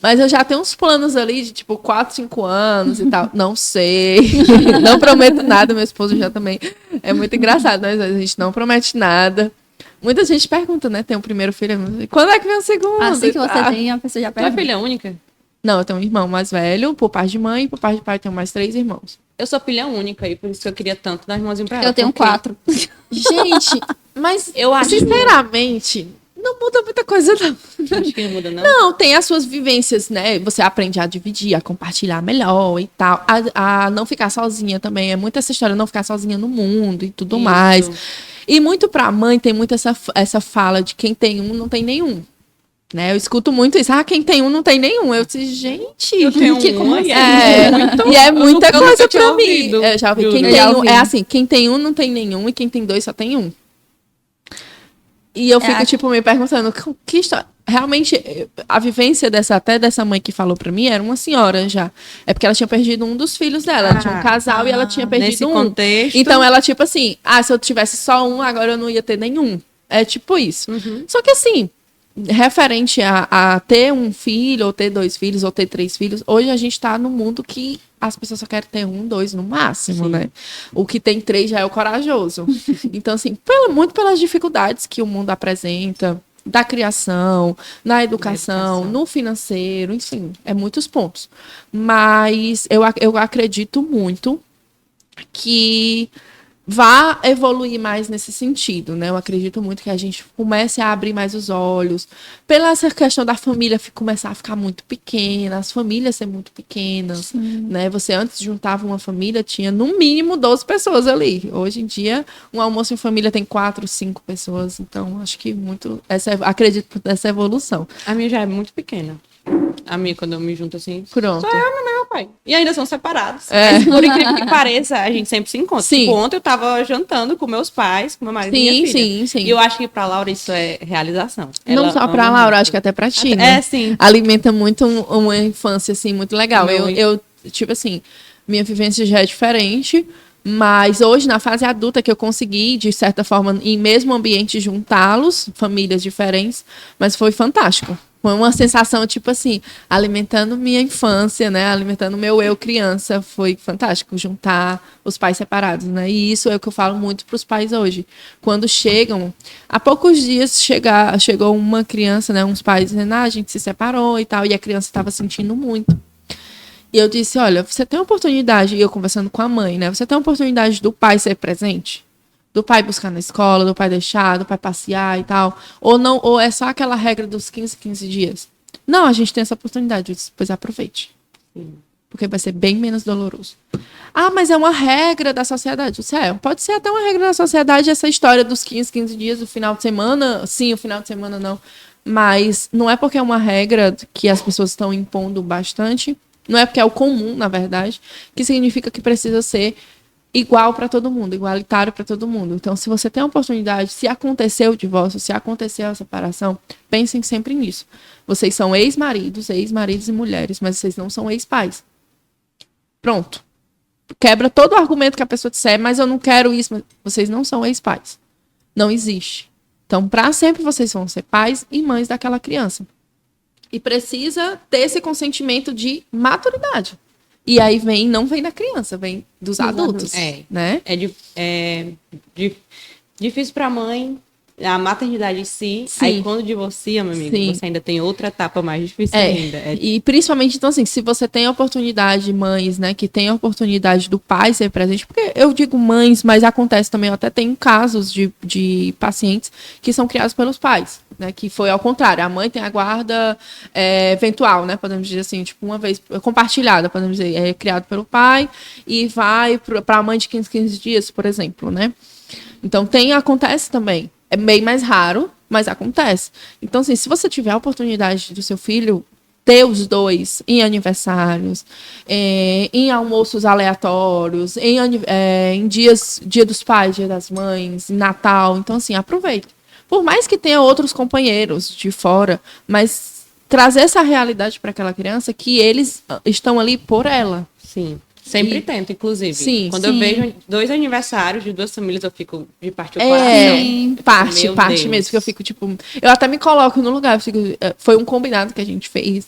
Mas eu já tenho uns planos ali de, tipo, 4, 5 anos e tal. Não sei. Não prometo nada. Meu esposo já também. É muito engraçado, né? A gente não promete nada. Muita gente pergunta, né? Tem um primeiro filho. Quando é que vem o segundo? Assim que E você tal. tem, a pessoa já Tu é pergunta. filha única? Não, eu tenho um irmão mais velho, por parte de mãe, e por parte de pai eu tenho mais 3 irmãos. Eu sou filha única e por isso que eu queria tanto dar irmãozinho pra ela. Eu tenho porque 4. Gente, mas Eu acho- sinceramente, não muda muita coisa, não. Acho que não muda, não. Não, tem as suas vivências, né? Você aprende a dividir, a compartilhar melhor e tal. A não ficar sozinha também. É muito essa história, não ficar sozinha no mundo e tudo Isso. mais. E muito pra mãe, tem muito essa fala de quem tem um, não tem nenhum. Né? Eu escuto muito isso. Quem tem um, não tem nenhum. Eu disse, gente... Eu tenho que uma e E é muita eu nunca coisa tinha pra mim. ouvido. Eu já ouvi. Juro. Quem Eu tem já um, ouvi. é assim, quem tem um não tem nenhum e quem tem 2 só tem um. E eu fico, tipo, me perguntando, que história... Realmente, a vivência até dessa mãe que falou pra mim era uma senhora já. É porque ela tinha perdido um dos filhos dela. Ela tinha um casal e ela tinha perdido Nesse um. contexto. Então ela, tipo assim, se eu tivesse só um, agora eu não ia ter nenhum. É tipo isso. Só que assim, referente a ter um filho, ou ter 2 filhos, ou ter 3 filhos, hoje a gente tá num mundo que as pessoas só querem ter 1, 2 no máximo, né? O que tem 3 já é o corajoso. Então, assim, muito pelas dificuldades que o mundo apresenta, da criação, na educação, no financeiro, enfim, é muitos pontos. Mas eu acredito muito que vá evoluir mais nesse sentido, né? Eu acredito muito que a gente comece a abrir mais os olhos, pela essa questão da família começar a ficar muito pequena, as famílias ser muito pequenas, né? Você antes juntava uma família, tinha no mínimo 12 pessoas ali. Hoje em dia, um almoço em família tem 4, 5 pessoas, então acho que acredito nessa evolução. A minha já é muito pequena. A minha, quando eu me junto assim, Pronto. só eu, minha mãe e meu pai. E ainda são separados. É. Mas, por incrível que pareça, a gente sempre se encontra. Sim. Tipo, ontem eu tava jantando com meus pais, com meu marido e minha filha. Sim. E eu acho que pra Laura isso é realização. Não Ela só pra ama Laura, muito. acho que até pra ti, né? Sim. Alimenta muito uma infância, assim, muito legal. Meu- Eu, tipo assim, minha vivência já é diferente, mas hoje, na fase adulta, que eu consegui, de certa forma, em mesmo ambiente, juntá-los, famílias diferentes, mas foi fantástico. Foi uma sensação, tipo assim, alimentando minha infância, né? Alimentando meu eu criança. Foi fantástico juntar os pais separados, né? E isso é o que eu falo muito para os pais hoje. Quando chegam, há poucos dias chegou uma criança, né? Uns pais dizendo, a gente se separou e tal, e a criança estava sentindo muito. E eu disse, olha, você tem a oportunidade, e eu conversando com a mãe, né? Você tem a oportunidade do pai ser presente? Do pai buscar na escola, do pai deixar, do pai passear e tal. Ou não, ou é só aquela regra dos 15 dias. Não, a gente tem essa oportunidade, eu disse, pois aproveite. Porque vai ser bem menos doloroso. Mas é uma regra da sociedade. Eu disse, pode ser até uma regra da sociedade essa história dos 15 dias, o final de semana, sim, o final de semana não. Mas não é porque é uma regra que as pessoas estão impondo bastante, não é porque é o comum, na verdade, que significa que precisa ser igual para todo mundo, igualitário para todo mundo. Então, se você tem a oportunidade, se acontecer o divórcio, se acontecer a separação, pensem sempre nisso. Vocês são ex-maridos e mulheres, mas vocês não são ex-pais. Pronto. Quebra todo o argumento que a pessoa disser, mas eu não quero isso. Mas vocês não são ex-pais. Não existe. Então, para sempre, vocês vão ser pais e mães daquela criança. E precisa ter esse consentimento de maturidade. E aí não vem da criança, vem dos adultos. Né? Difícil pra mãe, a maternidade em si. Sim. Aí quando divorcia, meu amigo, Sim. você ainda tem outra etapa mais difícil ainda. E principalmente, então assim, se você tem a oportunidade, mães, né, que tem a oportunidade do pai ser presente, porque eu digo mães, mas acontece também, eu até tenho casos de pacientes que são criados pelos pais, né, que foi ao contrário, a mãe tem a guarda eventual, né, podemos dizer assim, tipo uma vez compartilhada, podemos dizer, é criado pelo pai e vai para a mãe de 15 dias, por exemplo, né. Então acontece também. É bem mais raro, mas acontece. Então, assim, se você tiver a oportunidade do seu filho ter os dois em aniversários, em almoços aleatórios, em dia dos pais, dia das mães, em Natal. Então, assim, aproveite. Por mais que tenha outros companheiros de fora, mas trazer essa realidade para aquela criança que eles estão ali por ela. Sim. Sempre tento, inclusive. Sim, Quando sim. eu vejo 2 aniversários de 2 famílias, eu fico de partir o Sim. coração. Meu Parte Deus. mesmo, que eu fico, tipo... Eu até me coloco no lugar, eu fico, foi um combinado que a gente fez.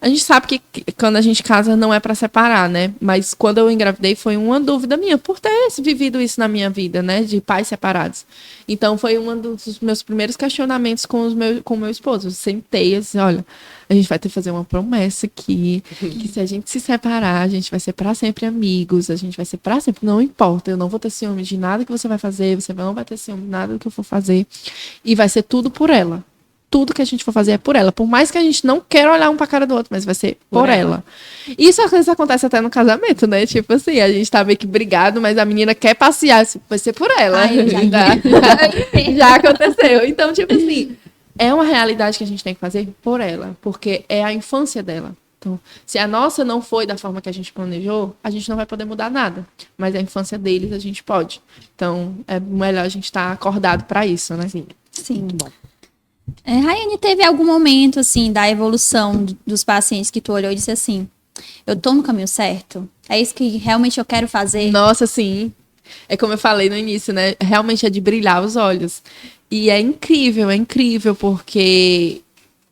A gente sabe que quando a gente casa não é pra separar, né? Mas quando eu engravidei foi uma dúvida minha, por ter vivido isso na minha vida, né? De pais separados. Então foi um dos meus primeiros questionamentos com o meu esposo. Eu sentei e disse, olha, a gente vai ter que fazer uma promessa aqui, que se a gente se separar, a gente vai ser pra sempre amigos, a gente vai ser pra sempre, não importa, eu não vou ter ciúme de nada que você vai fazer, você não vai ter ciúme de nada do que eu for fazer, e vai ser tudo por ela. Tudo que a gente for fazer é por ela. Por mais que a gente não queira olhar um pra cara do outro, mas vai ser por ela. Isso às vezes acontece até no casamento, né? Tipo assim, a gente tá meio que brigado, mas a menina quer passear, vai ser por ela. Ai, eu Já aconteceu. Então, tipo assim, é uma realidade que a gente tem que fazer por ela, porque é a infância dela. Então, se a nossa não foi da forma que a gente planejou, a gente não vai poder mudar nada. Mas a infância deles a gente pode. Então, é melhor a gente estar acordado pra isso, né? Sim. Muito bom. Raiane, teve algum momento, assim, da evolução dos pacientes que tu olhou e disse assim, eu tô no caminho certo? É isso que realmente eu quero fazer? Nossa, sim. É como eu falei no início, né? Realmente é de brilhar os olhos. E é incrível, porque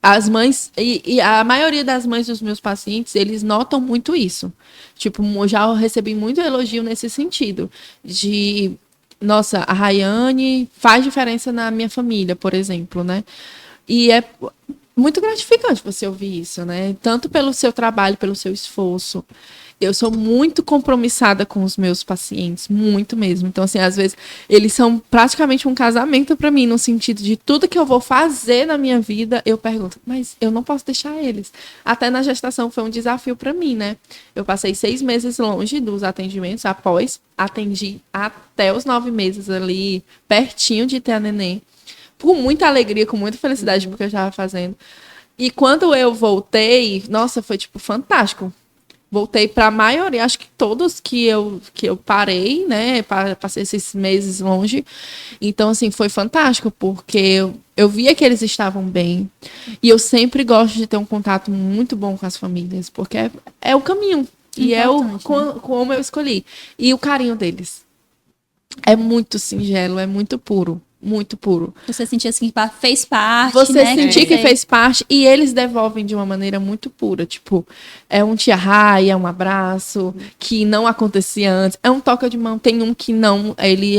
as mães, e a maioria das mães dos meus pacientes, eles notam muito isso. Tipo, eu já recebi muito elogio nesse sentido, de, nossa, a Rayane faz diferença na minha família, por exemplo, né? E é muito gratificante você ouvir isso, né? Tanto pelo seu trabalho, pelo seu esforço. Eu sou muito compromissada com os meus pacientes, muito mesmo. Então, assim, às vezes, eles são praticamente um casamento para mim, no sentido de tudo que eu vou fazer na minha vida, eu pergunto, mas eu não posso deixar eles. Até na gestação foi um desafio para mim, né? Eu passei 6 meses longe dos atendimentos, atendi até os 9 meses ali, pertinho de ter a neném, com muita alegria, com muita felicidade, porque eu estava fazendo. E quando eu voltei, nossa, foi, tipo, fantástico. Voltei para a maioria, acho que todos que eu parei, né? Passei esses meses longe. Então, assim, foi fantástico, porque eu via que eles estavam bem. E eu sempre gosto de ter um contato muito bom com as famílias, porque é o caminho. E é como eu escolhi. E o carinho deles. É muito singelo, é muito puro. Muito puro. Você sentia assim que fez parte, Você né? sentir que fez parte e eles devolvem de uma maneira muito pura. Tipo, é um tia Rai, é um abraço que não acontecia antes. É um toque de mão. Tem um que não, ele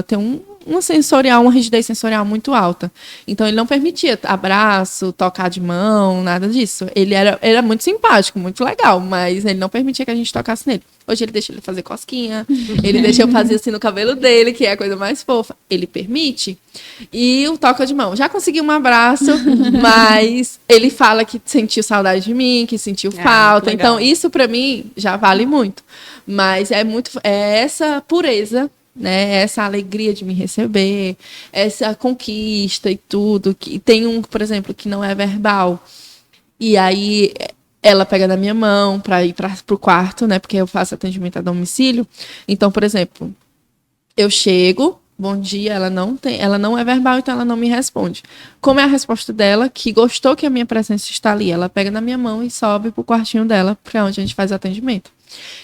tem uma rigidez sensorial muito alta. Então, ele não permitia abraço, tocar de mão, nada disso. Ele era muito simpático, muito legal, mas ele não permitia que a gente tocasse nele. Hoje ele deixa ele fazer cosquinha, ele deixa eu fazer assim no cabelo dele, que é a coisa mais fofa. Ele permite. E o toca de mão. Já consegui um abraço, mas ele fala que sentiu saudade de mim, que sentiu falta. Então, isso pra mim já vale muito. Mas é essa pureza, né? Essa alegria de me receber, essa conquista e tudo. Que tem por exemplo, que não é verbal. E aí ela pega na minha mão para ir pro quarto, né? Porque eu faço atendimento a domicílio. Então, por exemplo, eu chego, bom dia, ela não é verbal, então ela não me responde. Como é a resposta dela, que gostou que a minha presença está ali, ela pega na minha mão e sobe pro quartinho dela, para onde a gente faz o atendimento.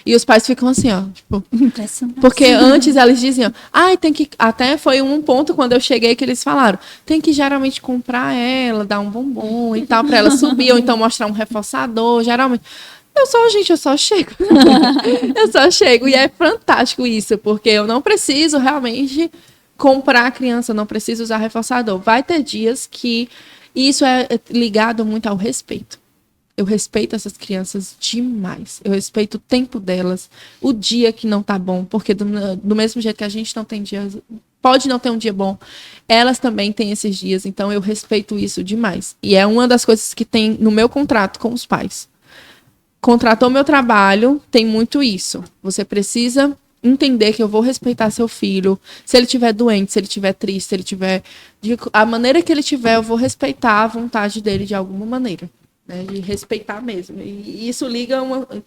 E os pais ficam assim, ó, tipo, impressionante. Porque antes eles diziam, tem que, até foi um ponto quando eu cheguei que eles falaram, tem que geralmente comprar ela, dar um bombom e tal, para ela subir, ou então mostrar um reforçador, geralmente. Eu só chego. Eu só chego. E é fantástico isso, porque eu não preciso realmente comprar a criança, eu não preciso usar reforçador. Vai ter dias que isso é ligado muito ao respeito. Eu respeito essas crianças demais. Eu respeito o tempo delas, o dia que não tá bom, porque do mesmo jeito que a gente não tem dias, pode não ter um dia bom, elas também têm esses dias, então eu respeito isso demais. E é uma das coisas que tem no meu contrato com os pais. Contratou meu trabalho, tem muito isso. Você precisa entender que eu vou respeitar seu filho. Se ele estiver doente, se ele estiver triste, se ele tiver... A maneira que ele tiver, eu vou respeitar a vontade dele de alguma maneira. Né? De respeitar mesmo. E isso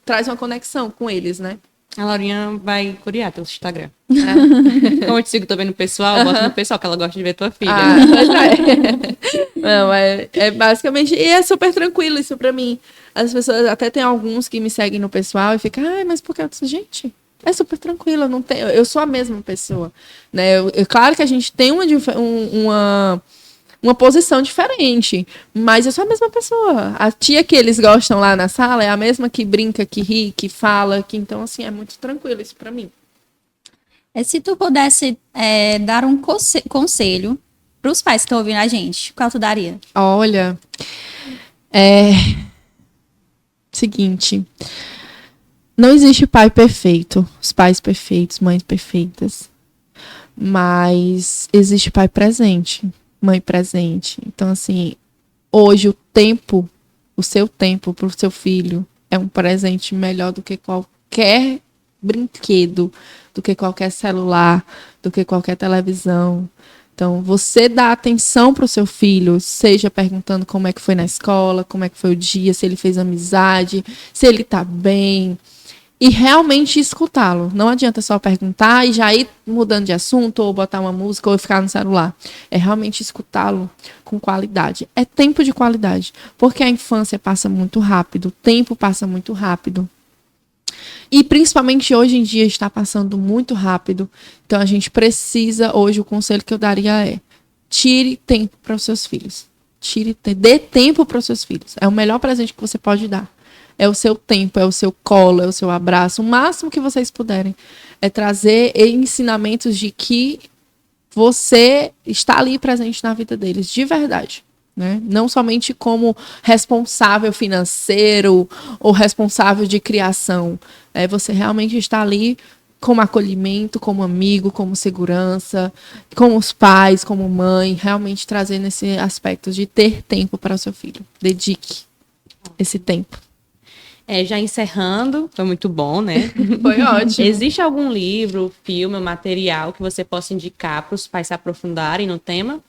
traz uma conexão com eles, né? A Laurinha vai curiar teu Instagram. É. Como eu te sigo também no pessoal, eu boto no pessoal, que ela gosta de ver tua filha. Pois é. Não, é basicamente... E é super tranquilo isso pra mim. As pessoas, até tem alguns que me seguem no pessoal e ficam, mas por que? Eu disse, gente, é super tranquilo, eu sou a mesma pessoa. Né? Claro que a gente tem uma posição diferente, mas eu sou a mesma pessoa. A tia que eles gostam lá na sala é a mesma que brinca, que ri, que fala, então, assim, é muito tranquilo isso pra mim. Se tu pudesse dar um conselho pros pais que estão ouvindo a gente, qual tu daria? Olha, seguinte, não existe pai perfeito, os pais perfeitos, mães perfeitas, mas existe pai presente, mãe presente. Então, assim, hoje o seu tempo para o seu filho é um presente melhor do que qualquer brinquedo, do que qualquer celular, do que qualquer televisão. Então, você dá atenção para o seu filho, seja perguntando como é que foi na escola, como é que foi o dia, se ele fez amizade, se ele está bem, e realmente escutá-lo. Não adianta só perguntar e já ir mudando de assunto, ou botar uma música, ou ficar no celular. É realmente escutá-lo com qualidade. É tempo de qualidade, porque a infância passa muito rápido, o tempo passa muito rápido. E principalmente hoje em dia está passando muito rápido. Então a gente precisa, hoje o conselho que eu daria é: tire tempo para os seus filhos. Dê tempo para os seus filhos. É o melhor presente que você pode dar. É o seu tempo, é o seu colo, é o seu abraço. O máximo que vocês puderem é trazer ensinamentos de que você está ali presente na vida deles, de verdade. Né? Não somente como responsável financeiro ou responsável de criação. Você realmente está ali como acolhimento, como amigo, como segurança, como os pais, como mãe, realmente trazendo esse aspecto de ter tempo para o seu filho. Dedique esse tempo. Já encerrando, foi muito bom, né? Foi ótimo. Existe algum livro, filme ou material que você possa indicar para os pais se aprofundarem no tema?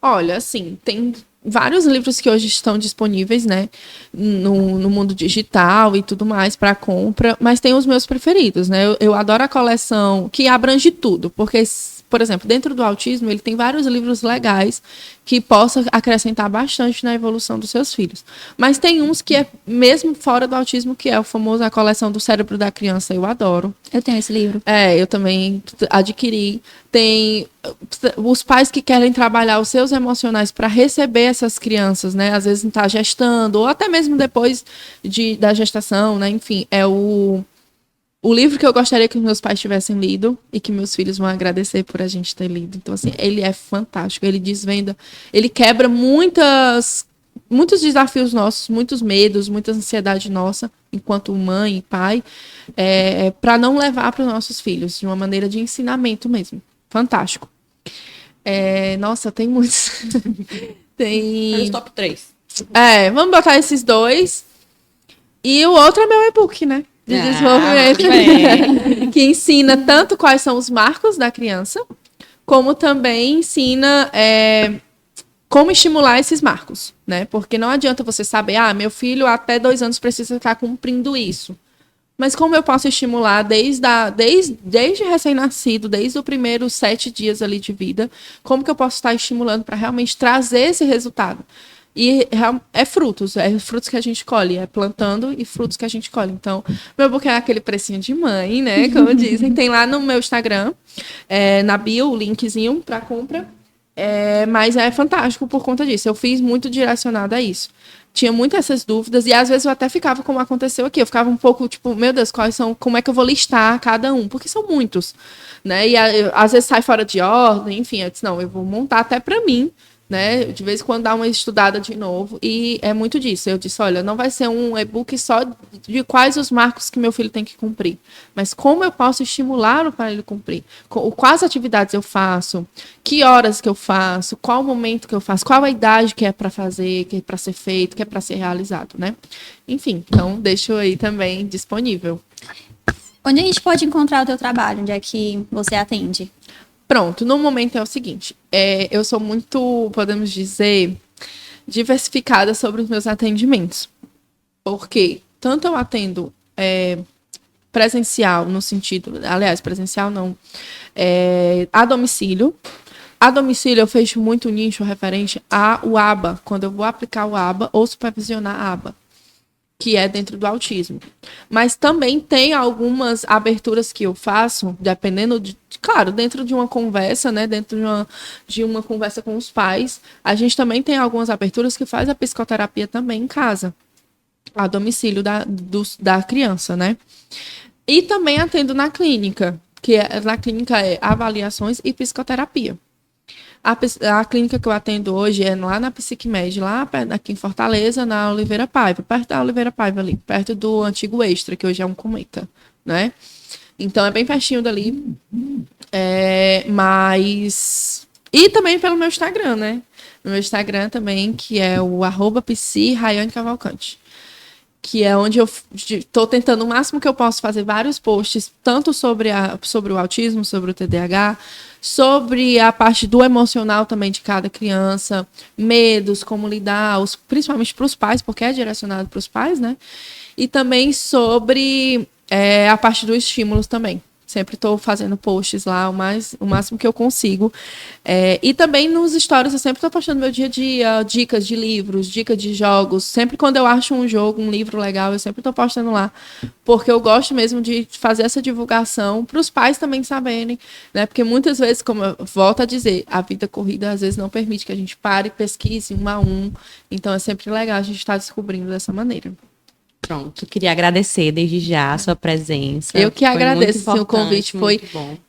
Olha, assim, tem vários livros que hoje estão disponíveis, né, no mundo digital e tudo mais para compra, mas tem os meus preferidos, né? Eu adoro a coleção que abrange tudo, porque, por exemplo, dentro do autismo, ele tem vários livros legais que possam acrescentar bastante na evolução dos seus filhos. Mas tem uns que é mesmo fora do autismo, que é o famoso A Coleção do Cérebro da Criança, eu adoro. Eu tenho esse livro. Eu também adquiri. Tem os pais que querem trabalhar os seus emocionais para receber essas crianças, né? Às vezes está gestando, ou até mesmo depois da gestação, né? Enfim, é o livro que eu gostaria que os meus pais tivessem lido e que meus filhos vão agradecer por a gente ter lido. Então, assim, ele é fantástico. Ele desvenda, ele quebra muitos desafios nossos, muitos medos, muita ansiedade nossa, enquanto mãe e pai, para não levar para os nossos filhos, de uma maneira de ensinamento mesmo. Fantástico. Nossa, tem muitos. Tem os top 3. Vamos botar esses dois. E o outro é meu e-book, né? De desenvolvimento. Que ensina tanto quais são os marcos da criança, como também ensina como estimular esses marcos, né? Porque não adianta você saber, meu filho até 2 anos precisa estar cumprindo isso. Mas como eu posso estimular desde recém-nascido, desde os primeiros 7 dias ali de vida, como que eu posso estar estimulando para realmente trazer esse resultado? E é frutos que a gente colhe, é plantando e frutos que a gente colhe. Então, meu e-book é aquele precinho de mãe, né? Como dizem, tem lá no meu Instagram, na bio, o linkzinho para compra. Mas é fantástico por conta disso. Eu fiz muito direcionado a isso. Tinha muitas essas dúvidas e às vezes eu até ficava como aconteceu aqui. Eu ficava um pouco tipo, meu Deus, como é que eu vou listar cada um? Porque são muitos, né? E às vezes sai fora de ordem, enfim. Eu disse, não, eu vou montar até para mim, né? De vez em quando dar uma estudada de novo. E é muito disso. Eu disse, olha, não vai ser um e-book só de quais os marcos que meu filho tem que cumprir, mas como eu posso estimulá-lo para ele cumprir. Quais atividades eu faço, que horas que eu faço, qual o momento que eu faço, qual a idade que é para fazer, que é para ser feito, que é para ser realizado, né? Enfim, então deixo aí também disponível. Onde a gente pode encontrar o teu trabalho? Onde é que você atende? Pronto, no momento é o seguinte, eu sou muito, podemos dizer, diversificada sobre os meus atendimentos. Porque tanto eu atendo presencial, no sentido, aliás, presencial não, a domicílio. A domicílio eu fecho muito nicho referente ao ABA, quando eu vou aplicar o ABA ou supervisionar a ABA, que é dentro do autismo. Mas também tem algumas aberturas que eu faço, dependendo claro, dentro de uma conversa, né? Dentro de uma conversa com os pais. A gente também tem algumas aberturas que faz a psicoterapia também em casa, a domicílio da criança, né? E também atendo na clínica, na clínica é avaliações e psicoterapia. A clínica que eu atendo hoje é lá na Psicmed, lá aqui em Fortaleza, na Oliveira Paiva, perto da Oliveira Paiva ali, perto do antigo Extra, que hoje é um Cometa, né? Então é bem pertinho dali. Mas... E também pelo meu Instagram, né? No meu Instagram também, que é o @psi_raiane_cavalcante. Que é onde eu estou tentando o máximo que eu posso fazer vários posts, tanto sobre o autismo, sobre o TDAH, sobre a parte do emocional também de cada criança, medos, como lidar, principalmente para os pais, porque é direcionado para os pais, né? E também sobre a parte dos estímulos também. Sempre estou fazendo posts lá o máximo que eu consigo. E também nos stories eu sempre estou postando meu dia a dia, dicas de livros, dicas de jogos. Sempre quando eu acho um jogo, um livro legal, eu sempre estou postando lá. Porque eu gosto mesmo de fazer essa divulgação para os pais também saberem, né? Porque muitas vezes, como eu volto a dizer, a vida corrida às vezes não permite que a gente pare e pesquise um a um. Então é sempre legal a gente estar descobrindo dessa maneira. Pronto, queria agradecer desde já a sua presença. Eu que agradeço, o convite foi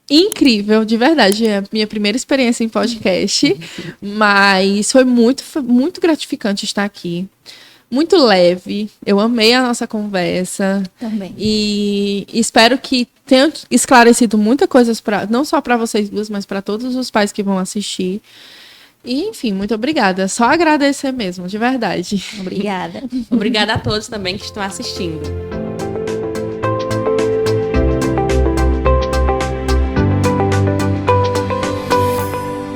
incrível, de verdade, é a minha primeira experiência em podcast, mas foi muito, muito gratificante estar aqui, muito leve, eu amei a nossa conversa. Também. E espero que tenha esclarecido muitas coisas, não só para vocês duas, mas para todos os pais que vão assistir. E, enfim, muito obrigada. Só agradecer mesmo, de verdade. Obrigada. Obrigada a todos também que estão assistindo.